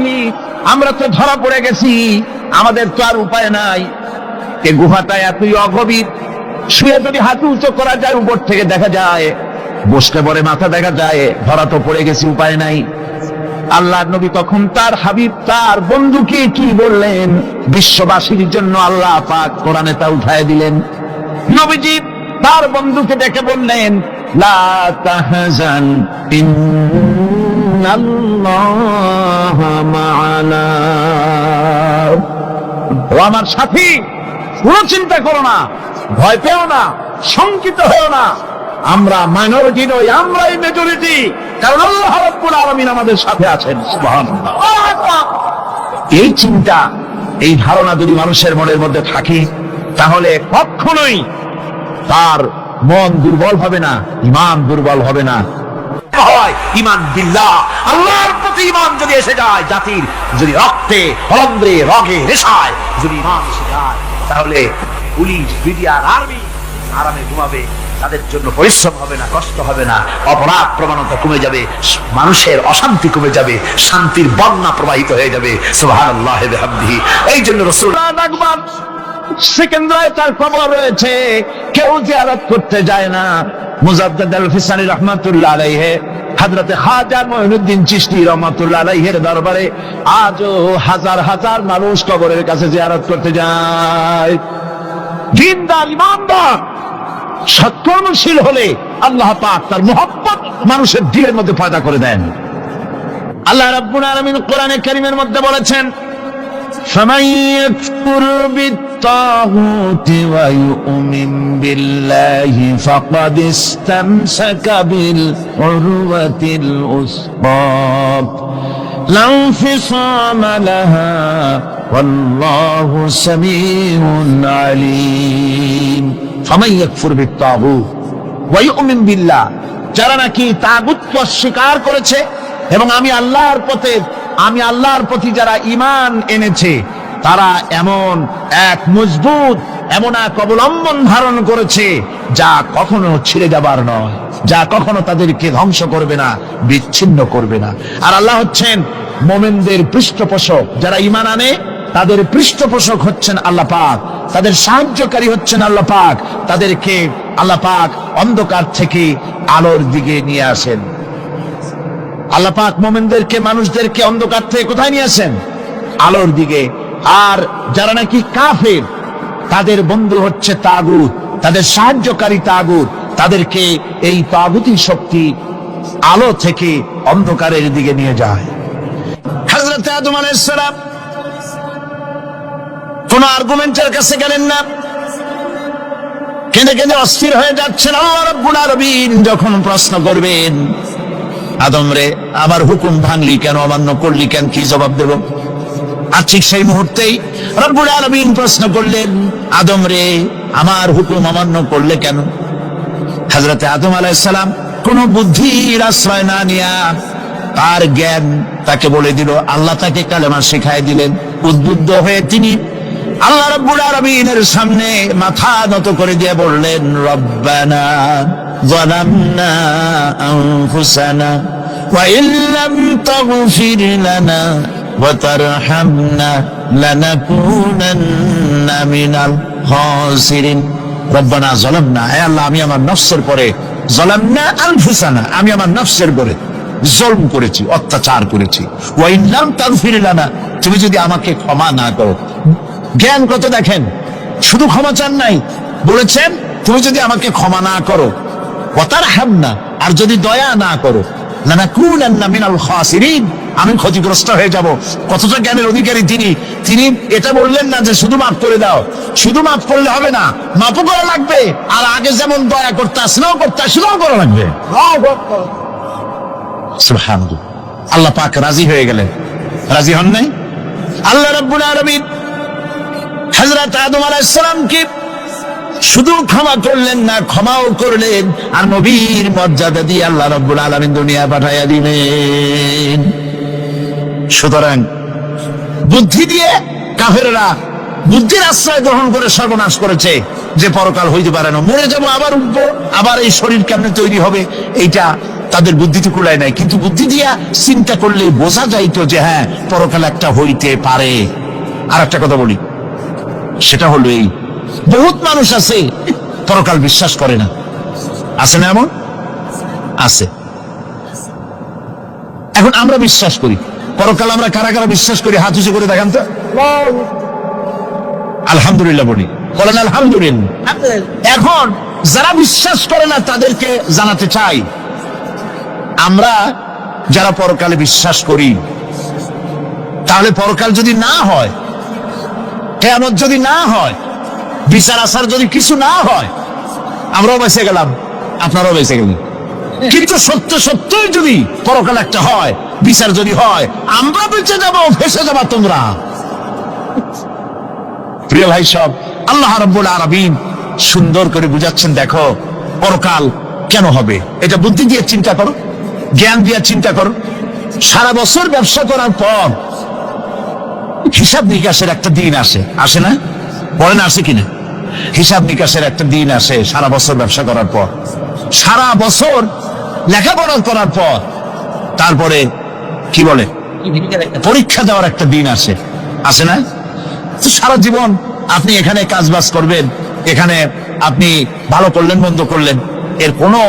আমরা তো ধরা পড়ে গেছি, আমাদের তো আর উপায় নাই, এই গুহাটা এতই অগভীর, শুয়ে যদি হাঁটু উঁচু করা যায় উপর থেকে দেখা যায়, বসতে পরে মাথা দেখা যায়, ধরা তো পড়ে গেছি, উপায় নাই। আল্লাহর নবী তখন তার হাবিব, তার বন্ধুকে কি বললেন, বিশ্ববাসীর জন্য আল্লাহ পাক কোরআনে তা উঠায় দিলেন। নবীজি তার বন্ধুকে ডেকে বললেন, লা তাহজান ইন্নাল্লাহা মা'ানা, ও আমার সাথী, কোনো চিন্তা করো না, ভয় পেও না, শঙ্কিত হও না, আমরা মাইনরিটি নই, আমরাই মেজরিটি, কারণ আল্লাহ রাব্বুল আলামিন আমাদের সাথে আছেন। সুবহানাল্লাহ। এই চিন্তা, এই ধারণা যদি মানুষের মনের মধ্যে থাকে, তাহলে কখনোই তার মন দুর্বল হবে না, ঈমান দুর্বল হবে না। ঈমান বিল্লাহ, আল্লাহর প্রতি ঈমান যদি এসে যায়, জাতির যদি রক্তে, রন্ধ্রে, রগে, রেশায় যদি ঈমান এসে যায়, তাহলে পুলিশ, বিডিআর, আর্মি আরামে ঘুমাবে, তাদের জন্য পরিশ্রম হবে না, কষ্ট হবে না, অপরাধ প্রবণতা কমে যাবে, মানুষের অশান্তি কমে যাবে, শান্তির বন্যা প্রবাহিত হয়ে যাবে। সুবহানাল্লাহ ওয়া বিহামদিহি। এই জন্য রাসূলুল্লাহ আকবার সেকেন্দ্রায় তার খবর রয়েছে, কেউ জিয়ারত করতে যায় না। মুজাদ্দিদ আল-ফিসানি রাহমাতুল্লাহ আলাইহি, হযরতে খাজা মুঈনুদ্দিন চিশতি রাহমাতুল্লাহ আলাইহির দরবারে আজও হাজার হাজার মানুষ কবরের কাছে জিয়ারত করতে যায়। দিনদার, ইমানদার, সৎকর্মশীল হলে আল্লাহ পাক তার মুহাব্বত মানুষের দিলের মধ্যে পয়দা করে দেন। আল্লাহ রাব্বুল আলামিন কোরআনে কারীমের মধ্যে বলেছেন, فمن يكفر بالطاغوت ويؤمن بالله فقد استمسك بالعروة الوثقى لا انفصام لها والله سميع عليم। فمن يكفر بالطاغوت ويؤمن بالله, যারা নাকি তাগুতকে অস্বীকার করেছে এবং আমি আল্লাহর প্রতি যারা ঈমান এনেছে, তারা এমন এক মজবুত, এমন এক অবলম্বন ধারণ করেছে যা কখনো ছিঁড়ে যাবার নয়, যা কখনো তাদেরকে ধ্বংস করবে না, বিচ্ছিন্ন করবে না। আর আল্লাহ হচ্ছেন মুমিনদের পৃষ্ঠপোষক, যারা ঈমান আনে তাদের পৃষ্ঠপোষক হচ্ছেন আল্লাহ পাক, তাদের সাহায্যকারী হচ্ছেন আল্লাহ পাক, তাদেরকে আল্লাহ পাক অন্ধকার থেকে আলোর দিকে নিয়ে আসেন। আল্লাহ পাক মুমিনদেরকে, মানুষদেরকে অন্ধকার থেকে কোথায় নিয়ে আসেন? আলোর দিকে। আর যারা নাকি কাফের, তাদের বন্ধু হচ্ছে তাগুত, তাদের সাহায্যকারী তাগুত, তাদেরকে এই তাগুতি শক্তি আলো থেকে অন্ধকারের দিকে নিয়ে যায়। হযরত আদম আলাইহিস সালাম কোন আর্গুমেন্টের কাছে গেলেন না, কেঁদে কেঁদে অস্থির হয়ে যাচ্ছেন। আল্লাহ রাব্বুল আলামিন যখন প্রশ্ন করবেন, আদম রে, আমার হুকুম ভাঙলি কেন, অমান্য করলি কেন, কি জবাব দেব? আর ঠিক সেই মুহূর্তেই রব্বুল আলামিন প্রশ্ন করলেন, আদম রে, আমার হুকুম অমান্য করলে কেন? হযরত আদম আলাইহিস সালাম কোন বুদ্ধির আশ্রয় না নিয়া, তার জ্ঞান তাকে বলে দিল, আল্লাহ তাকে কালেমা শিখাই দিলেন। উদ্বুদ্ধ হয়ে তিনি আল্লাহ রাব্বুল আলামিনের সামনে মাথা নত করে দিয়ে বললেন, রব্বানা যালামনা আনফুসানা ওয়া ইল্লাম তাগফির লানা ওয়া তারহামনা লানাকুনান্না মিনাল খাসিরিন। রব্বানা যালামনা, হে আল্লাহ আমি আমার নফসের পরে, যালামনা আনফুসানা, আমি আমার নফসের পরে জুলম করেছি, অত্যাচার করেছি। ওয়া ইন লাম তাগফির লানা, তুমি যদি আমাকে ক্ষমা না করো। জ্ঞান কত দেখেন, শুধু ক্ষমা চান নাই, বলেছেন তুমি যদি আমাকে ক্ষমা না করো, ওয়া তারহামনা, আর যদি দয়া না করো, লানাকুনান্না মিনাল খাসিরিন, আমি ক্ষতিগ্রস্ত হয়ে যাব। কতটা জ্ঞানের অধিকারী তিনি। তিনি এটা বললেন না যে শুধু মাফ করে দাও, শুধু মাফ করলে হবে না, মাফও করা লাগবে, আর আগে যেমন দয়া করতে স্নেহ করতে সেটাও করা লাগবে। সুবহানাল্লাহ। আল্লাহ পাক রাজি হয়ে গেলেন, রাজি হন নাই? আল্লাহ রাব্বুল আলামিন হযরত আদম আলাইহিস সালামকে শুধু ক্ষমা করলেন না, ক্ষমাও করলেন, আর নবীর মর্যাদা দিয়ে আল্লাহ রাব্বুল আলামিন দুনিয়া পাঠাইয়া দিলেন। সুতরাং বুদ্ধি দিয়ে কাফেররা বুদ্ধির আশ্রয় গ্রহণ করে সর্বনাশ করেছে, যে পরকাল হইতে পারে না, মরে যাবো আবার উঠবো, আবার এই শরীর কেমনে তৈরি হবে, এইটা তাদের বুদ্ধিতে কুলায় নাই। কিন্তু বুদ্ধি দিয়া চিন্তা করলে বোঝা যাইতো যে হ্যাঁ পরকাল একটা হইতে পারে। আর একটা কথা বলি, সেটা হলো এই, বহুত মানুষ আছে পরকাল বিশ্বাস করে না, আছে না? এমন আছে। এখন আমরা বিশ্বাস করি পরকাল, আমরা কারা কারা বিশ্বাস করি হাত উঁচু করে দেখান তো। আলহামদুলিল্লাহ বলি, বলেন আলহামদুলিল্লাহ। এখন যারা বিশ্বাস করে না তাদেরকে জানাতে চাই, আমরা যারা পরকালে বিশ্বাস করি, তাহলে পরকাল যদি না হয়, কিয়ামত যদি না হয়, বিচার আচার যদি কিছু না হয়, আমরাও বেঁচে গেলাম, আপনারাও বেঁচে গেলেন। কিন্তু সত্য সত্যই যদি পরকাল একটা হয়, বিচার যদি হয়, আমরা বেঁচে যাবো, ফেসে যাবা তোমরা। প্রিয় ভাই সব, আল্লাহ রাব্বুল আলামিন সুন্দর করে বুঝাচ্ছেন, দেখো পরকাল কেন হবে, এটা বুদ্ধি দিয়ে চিন্তা করো, জ্ঞান দিয়ে চিন্তা করো। সারা বছর ব্যবসা করার পর হিসাব নিকাশের একটা দিন আসে, আসে না? বলেন আসে কিনা? হিসাব নিকাশের একটা দিন আসে সারা বছর ব্যবসা করার পর, সারা বছর লেখাপড়া করার পর, তারপরে কি বলে পরীক্ষা দেওয়ার একটা দিন আসে, আসে না? তো সারা জীবন আপনি এখানে কাজ বাজ করবেন, এখানে আপনি ভালো করলেন মন্দ করলেন, এর কোনো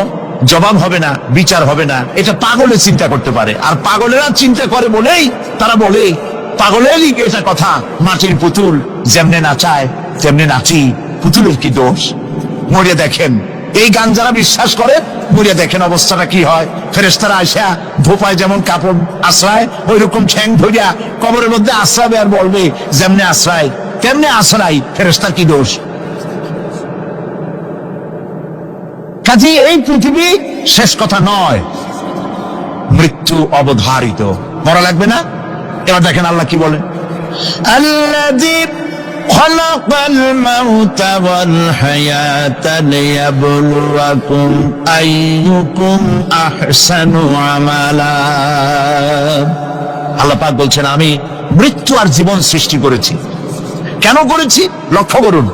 জবাব হবে না, বিচার হবে না। এটা পাগলে চিন্তা করতে পারে, আর পাগলেরা চিন্তা করে বলেই তারা বলে, পাগলেরই এটা কথা, মাটির পুতুল যেমনে নাচায় তেমনি নাচি, পুতুলের কি দোষ। মরিয়া দেখেন, এই গান যারা বিশ্বাস করে, মরিয়া দেখেন অবস্থাটা কি হয়। ফেরেশতারা আইসা ধোপায় যেমন কাপড় আশ্রয়, ওই রকম ঠ্যাং ধরিয়া কবরের মধ্যে আশ্রাবে, আর বলবে যেমনে আশ্রয় তেমনি আশ্রয়, ফেরেশতার কি দোষ। কাজে এই পৃথিবী শেষ কথা নয়, মৃত্যু অবধারিত, মরা লাগবে না। এবার দেখেন আল্লাহ কি বলেন, আল্লাযী খালাকাল মাউতা ওয়াল হায়াতা লিয়াবলুয়াকুম আইয়ুকুম আহসানু আমালা। আল্লাহ পাক বলছেন, আমি মৃত্যু আর জীবন সৃষ্টি করেছি। কেন করেছি? লক্ষ্য করুন,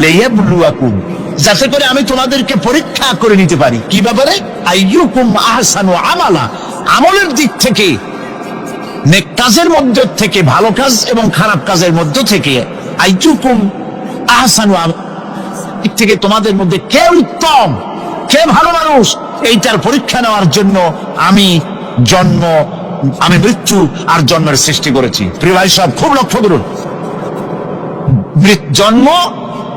লিয়াবলুয়াকুম, যাতে করে আমি তোমাদেরকে পরীক্ষা করে নিতে পারি। কি ব্যাপারে? আইয়ুকুম আহসানু আমালা, আমলের দিক থেকে, নেক কাজের মধ্য থেকে, ভালো কাজ এবং খারাপ কাজের মধ্য থেকে, আইয়ুকুম আহসানু দিক থেকে তোমাদের মধ্যে কে উত্তম, কে ভালো মানুষ, এইটার পরীক্ষা নেওয়ার জন্য আমি মৃত্যু আর জন্মের সৃষ্টি করেছি। প্রিয় ভাই সব, খুব লক্ষ্য করুন, জন্ম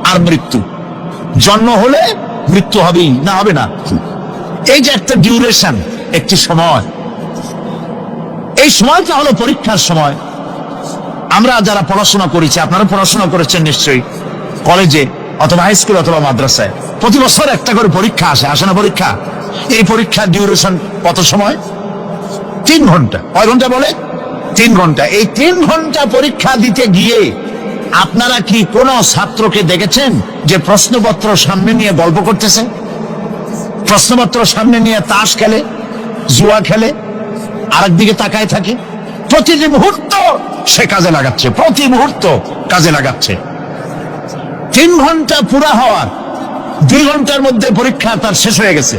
আর মৃত্যু। জন্ম হলে মৃত্যু হবেই না, হবে না। এই যে একটা ডিউরেশন, একটি সময়, এই সময়টা হলো পরীক্ষার সময়। আমরা যারা পড়াশোনা করেছি, আপনারা পড়াশোনা করেছেন নিশ্চয়ই, কলেজে অথবা হাই স্কুল অথবা মাদ্রাসায় প্রতি বছর একটা করে পরীক্ষা আসে, আসে না পরীক্ষা? এই পরীক্ষার ডিউরেশন কত সময়? 3 ঘন্টা। কয় ঘন্টা বলে? 3 ঘন্টা। এই 3 ঘন্টা পরীক্ষা দিতে গিয়ে আপনারা কি কোন ছাত্রকে দেখেছেন যে প্রশ্নপত্র সামনে নিয়ে গল্প করতেছে, প্রশ্নপত্র সামনে নিয়ে তাস খেলে, জুয়া খেলে, আরেকদিকে তাকায় থাকে? প্রতিটি মুহূর্ত সে কাজে লাগাচ্ছে, প্রতি মুহূর্ত কাজে লাগাচ্ছে। 3 ঘন্টা পুরা হওয়ার 2 ঘন্টার মধ্যে পরীক্ষা তার শেষ হয়ে গেছে,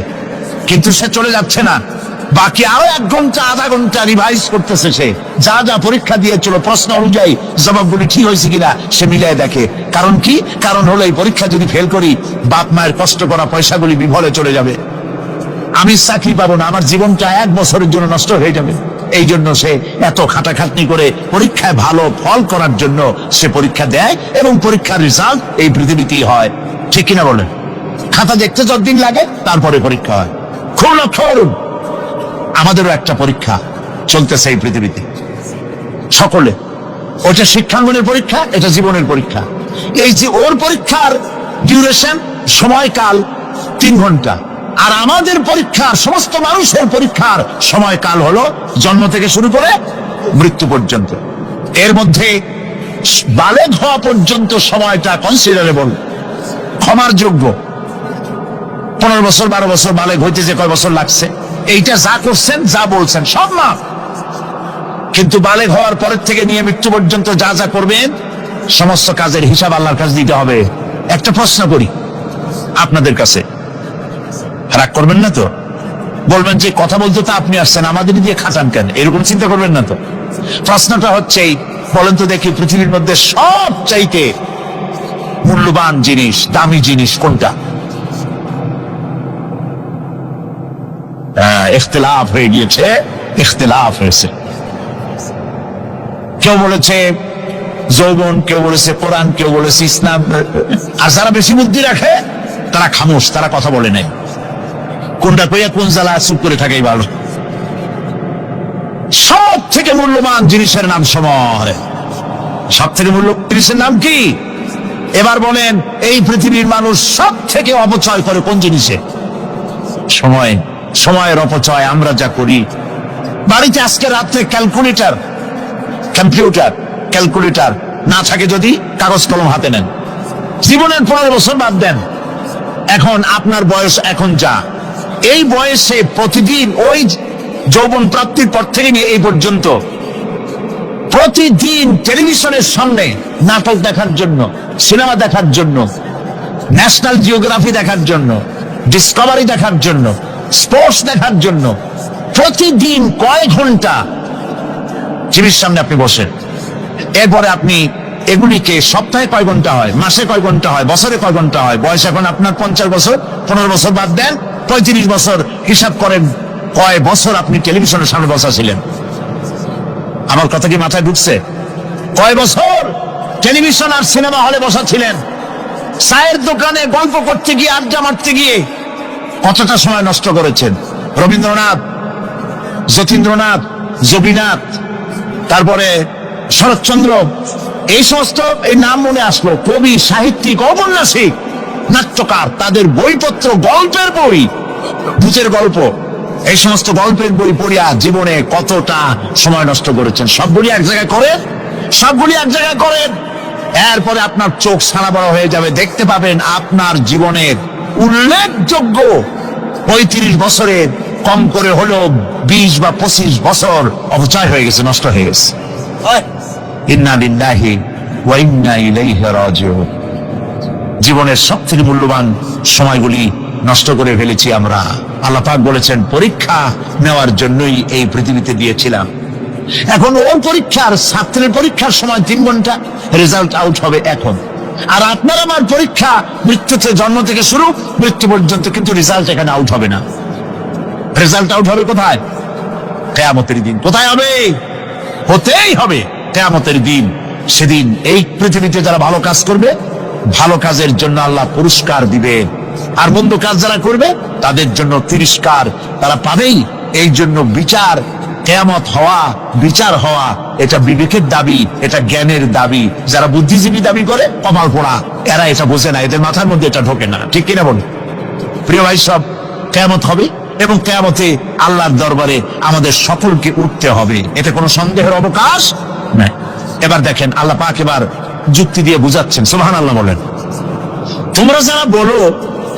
কিন্তু সে চলে যাচ্ছে না, বাকি আরো 1 ঘন্টা আধা ঘন্টা রিভাইজ করতেছে। সে যা যা পরীক্ষা দিয়েছিল প্রশ্ন অনুযায়ী জবাবগুলি ঠিক হয়েছে কিনা সে মিলাই দেখে। কারণ কি? কারণ হলো এই পরীক্ষা যদি ফেল করি, বাপ মায়ের কষ্ট করা পয়সাগুলি বিফলে চলে যাবে, আমি চাকরি পাবো না, আমার জীবনটা 1 বছরের জন্য নষ্ট হয়ে যাবে। এই জন্য সে এত খাটাখাটনি করে পরীক্ষায় ভালো ফল করার জন্য সে পরীক্ষা দেয়, এবং পরীক্ষার রেজাল্ট এই পৃথিবীতেই হয়। ঠিক কিনা বলেন? খাতা দেখতে যতদিন লাগে তারপরে পরীক্ষা হয়। খুব লক্ষ্য করুন, আমাদেরও একটা পরীক্ষা চলতেছে এই পৃথিবীতে সকলে। ওটা শিক্ষাঙ্গনের পরীক্ষা, এটা জীবনের পরীক্ষা। এই যে ওর পরীক্ষার ডিউরেশন, সময়কাল 3 ঘন্টা, আর আমাদের পরীক্ষার, সমস্ত মানুষের পরীক্ষার সময়কাল হলো জন্ম থেকে শুরু করে মৃত্যু পর্যন্ত। এর মধ্যে বালেগ হওয়া পর্যন্ত সময়টা কনসিডারেবল, ক্ষমার যোগ্য। 15 বছর 12 বছর বালেগ হইতে যে কয় বছর লাগছে, এইটা যা করছেন যা বলছেন সব মাফ। কিন্তু বালেগ হওয়ার পরের থেকে নিয়ে মৃত্যু পর্যন্ত যা যা করবেন সমস্ত কাজের হিসাব আল্লাহর কাছে দিতে হবে। একটা প্রশ্ন করি আপনাদের কাছে, রাগ করবেন না তো? বলবেন যে কথা বলতে তো আপনি আসছেন, আমাদের দিয়ে খাটান কেন, এরকম চিন্তা করবেন না তো? প্রশ্নটা হচ্ছে, বলেন তো দেখি, পৃথিবীর মধ্যে সবচাইতে মূল্যবান জিনিস, দামি জিনিস কোনটা? ইখতিলাফ হয়ে গিয়েছে, ইখতিলাফ হয়েছে। কেউ বলেছে যৌবন, কেউ বলেছে কোরআন, কেউ বলেছে ইসলাম। আর যারা বেশি বুদ্ধি রাখে তারা খামোশ, তারা কথা বলে নাই। কোনটা কইয়া কোন জ্বালা চুপ করে থাকাই ভালো। সব থেকে মূল্যবান জিনিসের নাম সময়। সব থেকে মূল্যবান জিনিসের নাম কি? এবার বলেন, এই পৃথিবীর মানুষ সব থেকে অপচয় করে কোন জিনিসে? সময়। সময়ের অপচয় আমরা যা করি। বাড়িতে আজকে রাত্রে ক্যালকুলেটর, কম্পিউটার, ক্যালকুলেটর না থাকে যদি কাগজ কলম হাতে নেন। জীবনের 15 বছর বাদ দেন, এখন আপনার বয়স এখন যা, এই বয়সে প্রতিদিন ওই যৌবন প্রাপ্তির পর থেকে নিয়ে এই পর্যন্ত প্রতিদিন টেলিভিশনের সামনে নাটক দেখার জন্য, সিনেমা দেখার জন্য, ন্যাশনাল জিওগ্রাফি দেখার জন্য, ডিসকভারি দেখার জন্য, স্পোর্টস দেখার জন্য প্রতিদিন কয় ঘন্টা টিভির সামনে আপনি বসেন। এরপরে আপনি এগুলিকে সপ্তাহে কয় ঘন্টা হয়, মাসে কয় ঘন্টা হয়, বছরে কয় ঘন্টা হয়। বয়স এখন আপনার 50 বছর, 15 বছর বাদ দেন, 35 বছর হিসাব করেন কয় বছর আপনি টেলিভিশনের সামনে বসা ছিলেন। আমার কথা কি মাথায় ঢুকছে? কয় বছর টেলিভিশন আর সিনেমা হলে বসা ছিলেন? চায়ের দোকানে গল্প করতে গিয়ে, আড্ডা মারতে গিয়ে কতটা সময় নষ্ট করেছেন? রবীন্দ্রনাথ, যতীন্দ্রনাথ, জবিনাথ, তারপরে শরৎচন্দ্র, এই সমস্ত এই নাম মনে আসলো। কবি, সাহিত্যিক, ঔপন্যাসিক, নাট্যকার, তাদের বইপত্র, গল্পের বই, ভূতের গল্প, এই সমস্ত গল্পের বই পড়িয়া জীবনে কতটা সময় নষ্ট করেছেন। সবগুলি এক জায়গায় করেন, সবগুলি এক জায়গায় করেন, এরপরে আপনার চোখ সারা বড় হয়ে যাবে। দেখতে পাবেন আপনার জীবনের উল্লেখযোগ্য 35 বছরের কম করে হলেও 20 বা 25 বছর অপচয় হয়ে গেছে, নষ্ট হয়ে গেছে। ইন্না লিল্লাহি ওয়া ইন্না ইলাইহি রাজিউন। জীবনের সবথেকে মূল্যবান সময়গুলি নষ্ট করে ফেলেছি আমরা। আল্লাহ পাক বলেছেন, পরীক্ষা নেওয়ার জন্যই এই পৃথিবীতে দিয়েছিলাম। এখন ওই পরীক্ষার, ছাত্রের পরীক্ষার সময় 3 ঘন্টা, রেজাল্ট আউট হবে এখন। আর আপনার আমার পরীক্ষা মৃত্যুতে, জন্ম থেকে শুরু মৃত্যু পর্যন্ত, কিন্তু রেজাল্ট এখানে আউট হবে না। রেজাল্ট আউট হবে কোথায়? কিয়ামতের দিন। কোথায় হবে? হতেই হবে কিয়ামতের দিন। সেদিন এই পৃথিবীতে যারা ভালো কাজ করবে, ভালো কাজের জন্য আল্লাহ পুরস্কার দিবে, আর মন্দ কাজ যারা করবে তাদের জন্য তিরস্কার তারা পাবেই। এই জন্য বিচার, কিয়ামত হওয়া, বিচার হওয়া, এটা বিবেকের দাবি, এটা জ্ঞানের দাবি। যারা বুদ্ধিজীবী দাবি করে, কপাল পোড়া, এরা এটা বোঝে না, এদের মাথার মধ্যে এটা ঢোকে না। ঠিক কিনা বলুন? প্রিয় ভাই সব, কিয়ামত হবে, এবং কিয়ামতে আল্লাহর দরবারে আমাদের সকলকে উঠতে হবে, এতে কোনো সন্দেহের অবকাশ নাই। এবার দেখেন, আল্লাহ পাক এবার যুক্তি দিয়ে বুঝাচ্ছেন। সুবহানাল্লাহ বলেন। তোমরা যারা বলো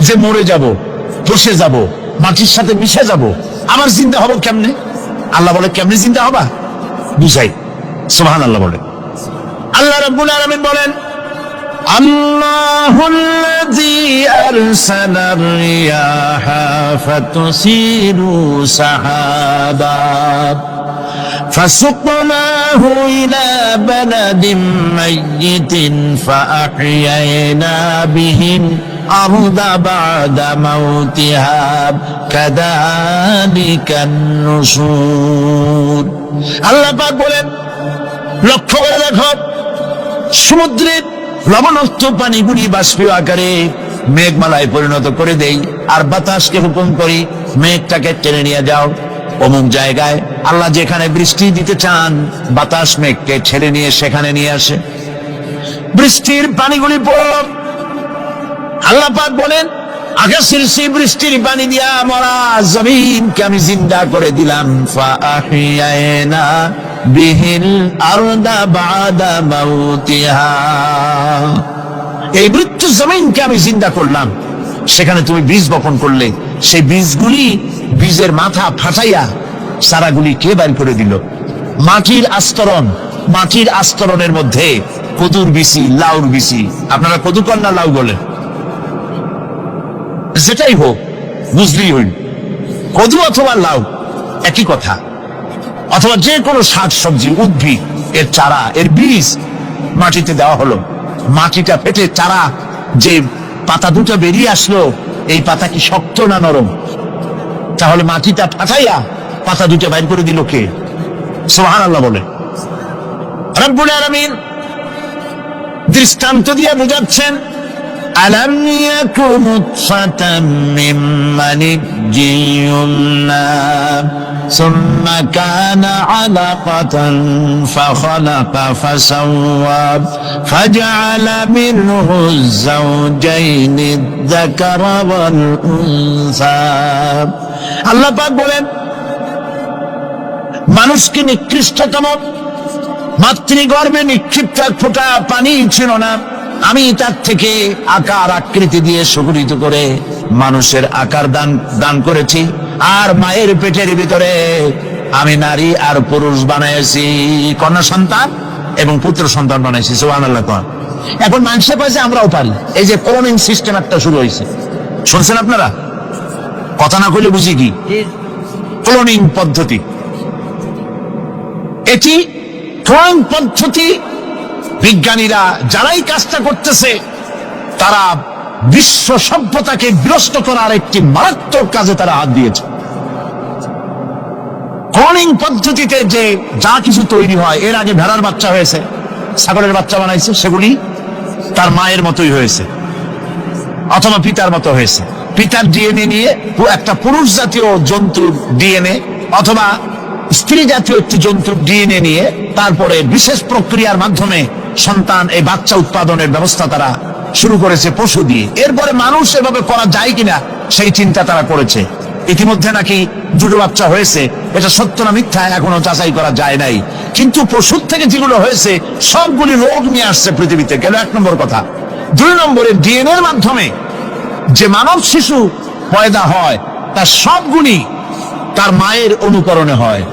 যে মরে যাব, বসে যাব, মাটির সাথে মিশে যাব, আবার জিন্দা হব কেমনে? আল্লাহ বলে, কেমনে জিন্দা হবা বুঝাই। সুবহানাল্লাহ বলেন। আল্লাহ রাব্বুল আলামিন বলেন, আল্লাহুল্লাযী আরসালার রিয়াহা ফাতুসিরু সাহাবা فسقناه إلى بلد ميت فأحيينا به الأرض بعد موتها كذلك النشور আল্লাহ পাক বলেন, লক্ষ্য করে দেখো, সমুদ্রের লবণাক্ত পানিগুলি বাষ্পীয় আকারে মেঘমালায় পরিণত করে দেই, আর বাতাসকে হুকুম করি মেঘটাকে টেনে নিয়ে যাও অমুক জায়গায়। আল্লাহ যেখানে বৃষ্টি দিতে চান বাতাস মেঘকে ছেড়ে নিয়ে সেখানে নিয়ে আসে, বৃষ্টির পানিগুলি পড়ল। আল্লাহ পাক বলেন, আকাশের সেই বৃষ্টির পানি দিয়া মরা জমিনকে আমি জিন্দা করে দিলাম। ফাআহিয়ানা বিহিল আরদা বাদা মাউতিহা, এই মৃত্যু জমিনকে আমি জিন্দা করলাম, সেখানে তুমি বীজ বপন করলে, সেই বীজগুলি বীজের মাথা ফাটাইয়া চারাগুলি কে বাইর করে দিল? মাটির আস্তরণ, মাটির আস্তরণের মধ্যে কদুর বিচি, লাউর বিচি, আপনারা কদু কর না লাউ বলেন, যেটাই হোক বুঝলেই হইল, কদু অথবা লাউ একই কথা, অথবা যে কোনো শাক সবজি উদ্ভিদ এর চারা, এর বীজ মাটিতে দেওয়া হলো, মাটিটা ফেটে চারা যে পাতা দুটো বেরিয়ে আসলো, এই পাতা কি শক্ত না নরম? তাহলে মাটিটা ফাটাইয়া পাতা দুটো বাইর করে দিল কে? সুবহানাল্লাহ বলে। রব্বুল আলামিন দৃষ্টান্ত দিয়ে বোঝাচ্ছেন, আলাম ইয়াকুন নুতফাতাম মিন মানিয়্যিন ইউমনা সুম্মা কানা আলাকাতান ফাখালাকা ফাসাওয়া ফাজআলা মিনহু যাওজাইনি আয-যাকারা ওয়াল উনসা। আল্লাহ পাক বলেন, মানুষকে নিকৃষ্টতম মাতৃগর্ভে নিক্ষিপ্ত এক ফোঁটা পানি ছিল না, আমি তার থেকে আকার আকৃতি দিয়ে সুগঠিত করে মানুষের আকার দান করেছি, আর মায়ের পেটের ভিতরে আমি নারী আর পুরুষ বানাইছি, কন্যা সন্তান এবং পুত্র সন্তান বানাইছি। সুবহানাল্লাহ। এখন মানুষের কাছে আমরাও পারি, এই যে ক্লোনিং সিস্টেম একটা শুরু হয়েছে, শুনছেন আপনারা? কথা না কইলে বুঝি কি ক্লোনিং পদ্ধতি? এটি ক্লোনিং পদ্ধতি বিজ্ঞানীরা যারাই কাজটা করতেছে তারা বিশ্ব সভ্যতাকে বিনষ্ট করার একটি মারাত্মক কাজে তারা হাত দিয়েছে। ক্লোনিং পদ্ধতিতে যে যা কিছু তৈরি হয়, এর আগে ভেড়ার বাচ্চা হয়েছে, ছাগলের বাচ্চা বানাইছে, সেগুলি তার মায়ের মতোই হয়েছে অথবা পিতার মতো হয়েছে। পিতার ডিএনএ নিয়ে একটা পুরুষ জাতীয় জন্তুর ডিএনএ অথবা স্ত্রী জাতীয় একটি জন্তুর ডিএনএ নিয়ে তারপরে বিশেষ প্রক্রিয়ার মাধ্যমে সন্তান, এই বাচ্চা উৎপাদনের ব্যবস্থা তারা শুরু করেছে পশু দিয়ে। এরপরে মানুষ এভাবে করা যায় কিনা সেই চিন্তা তারা করেছে। ইতিমধ্যে নাকি দুটো বাচ্চা হয়েছে, এটা সত্য না মিথ্যা এখনো যাচাই করা যায় নাই, কিন্তু পশুর থেকে যেগুলো হয়েছে সবগুলি রোগ নিয়ে আসছে পৃথিবীতে, গেল এক নম্বর কথা। দুই নম্বরে ডিএনএ এর মাধ্যমে যে মানব শিশু পয়দা হয় তার সবগুলি তার মায়ের অনুকরণে হয়,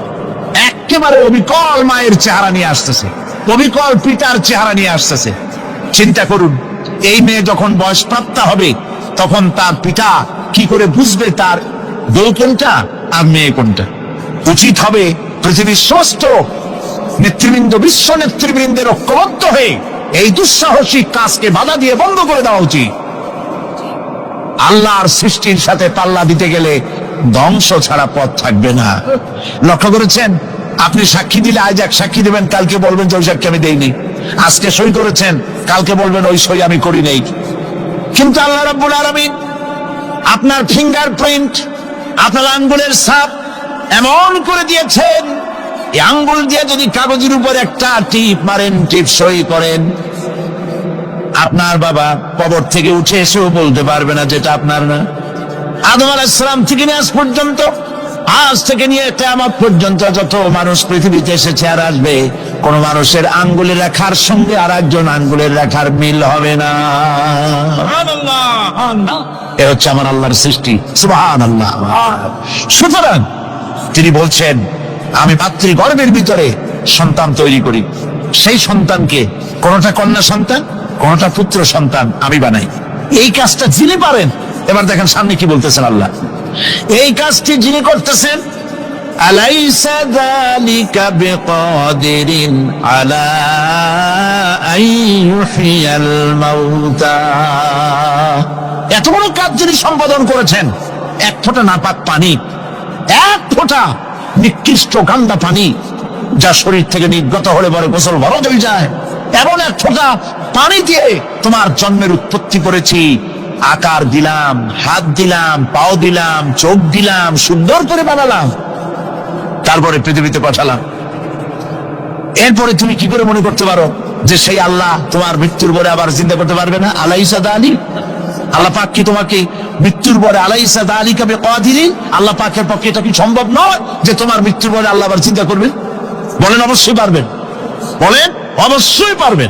একেবারে অবিকল মায়ের চেহারা নিয়ে আসতেছে, অবিকল পিতার চেহারা নিয়ে আসতেছে। চিন্তা করুন, এই মেয়ে যখন বয়সপ্রাপ্তা হবে তখন তার পিতা কি করে বুঝবে তার বউ কোনটা আর মেয়ে কোনটা? উচিত হবে পৃথিবীর সমস্ত নেতৃবৃন্দ, বিশ্ব নেতৃবৃন্দের ঐক্যবদ্ধ হয়ে এই দুঃসাহসিক কাজকে বাধা দিয়ে বন্ধ করে দেওয়া উচিত। আল্লাহর সৃষ্টির সাথে পাল্লা দিতে গেলে ধ্বংস ছাড়া পথ থাকবে না। লক্ষ্য করেছেন, আপনি সাক্ষী দিলে আজ এক সাক্ষী দেবেন, কালকে বলবেন যে ওই সাক্ষী আমি দেইনি। আজকে সই করেছেন, কালকে বলবেন ওই সই আমি করি নাই। কিন্তু আল্লাহ রাব্বুল আলামিন আপনার ফিঙ্গারপ্রিন্ট, আপনার আঙ্গুলের ছাপ এমন করে দিয়েছেন, এই আঙ্গুল দিয়ে যদি কাগজের উপর একটা টিপ মারেন, টিপ সই করেন, আপনার বাবা কবর থেকে উঠে এসেও বলতে পারবে না যেটা আপনার না। আদম আলাইহিস সালাম থেকে নিয়ে আজ পর্যন্ত, আজ থেকে নিয়ে কিয়ামত পর্যন্ত যত মানুষ পৃথিবীতে এসেছে আর আসবে, কোন মানুষের আঙ্গুলের রেখার সঙ্গে আর একজন আঙ্গুলের রেখার মিল হবে না। এ হচ্ছে আমার আল্লাহর সৃষ্টি। সুবহানাল্লাহ। সুতরাং তিনি বলছেন, আমি মাতৃগর্ভের ভিতরে সন্তান তৈরি করি, সেই সন্তানকে কোনটা কন্যা সন্তান, কোনটা পুত্র সন্তান আমি বানাই। এই কাজটা যিনি পারেন, এবার দেখেন সামনে কি বলতেছেন আল্লাহ, এই কাজটি যিনি করতেছেন, আলাইসা যালিকা বিকাদিরিন আলা আন ইউহইয়াল মাউতা, এত বড় কাজ যিনি সম্পাদন করেছেন, এক ফোঁটা নাপাক পানি, এক ফোঁটা নিকৃষ্ট গান্দা পানি যা শরীর থেকে নির্গত হলে পরে গোসল ফরজ হয়ে যায়, এমন এক ফোঁটা পানি দিয়ে তোমার জন্মের উৎপত্তি করেছি, আকার দিলাম, হাত দিলাম, পাও দিলাম, চোখ দিলাম, সুন্দর করে বানালাম, তারপরে পৃথিবীতে পাঠালাম। এরপরে তুমি কি করে মনে করতে পারো যে সেই আল্লাহ তোমার মৃত্যুর পরে আবার চিন্তা করতে পারবে না? আলাইসা দালি, আল্লাহ পাক কি তোমাকে মৃত্যুর পরে আলাইসা দালিকা বিকাদিরিন, আল্লাহ পাকের পক্ষে এটা কি সম্ভব নয় যে তোমার মৃত্যুর পরে আল্লাহ আবার চিন্তা করবেন? বলেন অবশ্যই পারবেন, বলেন অবশ্যই পারবেন।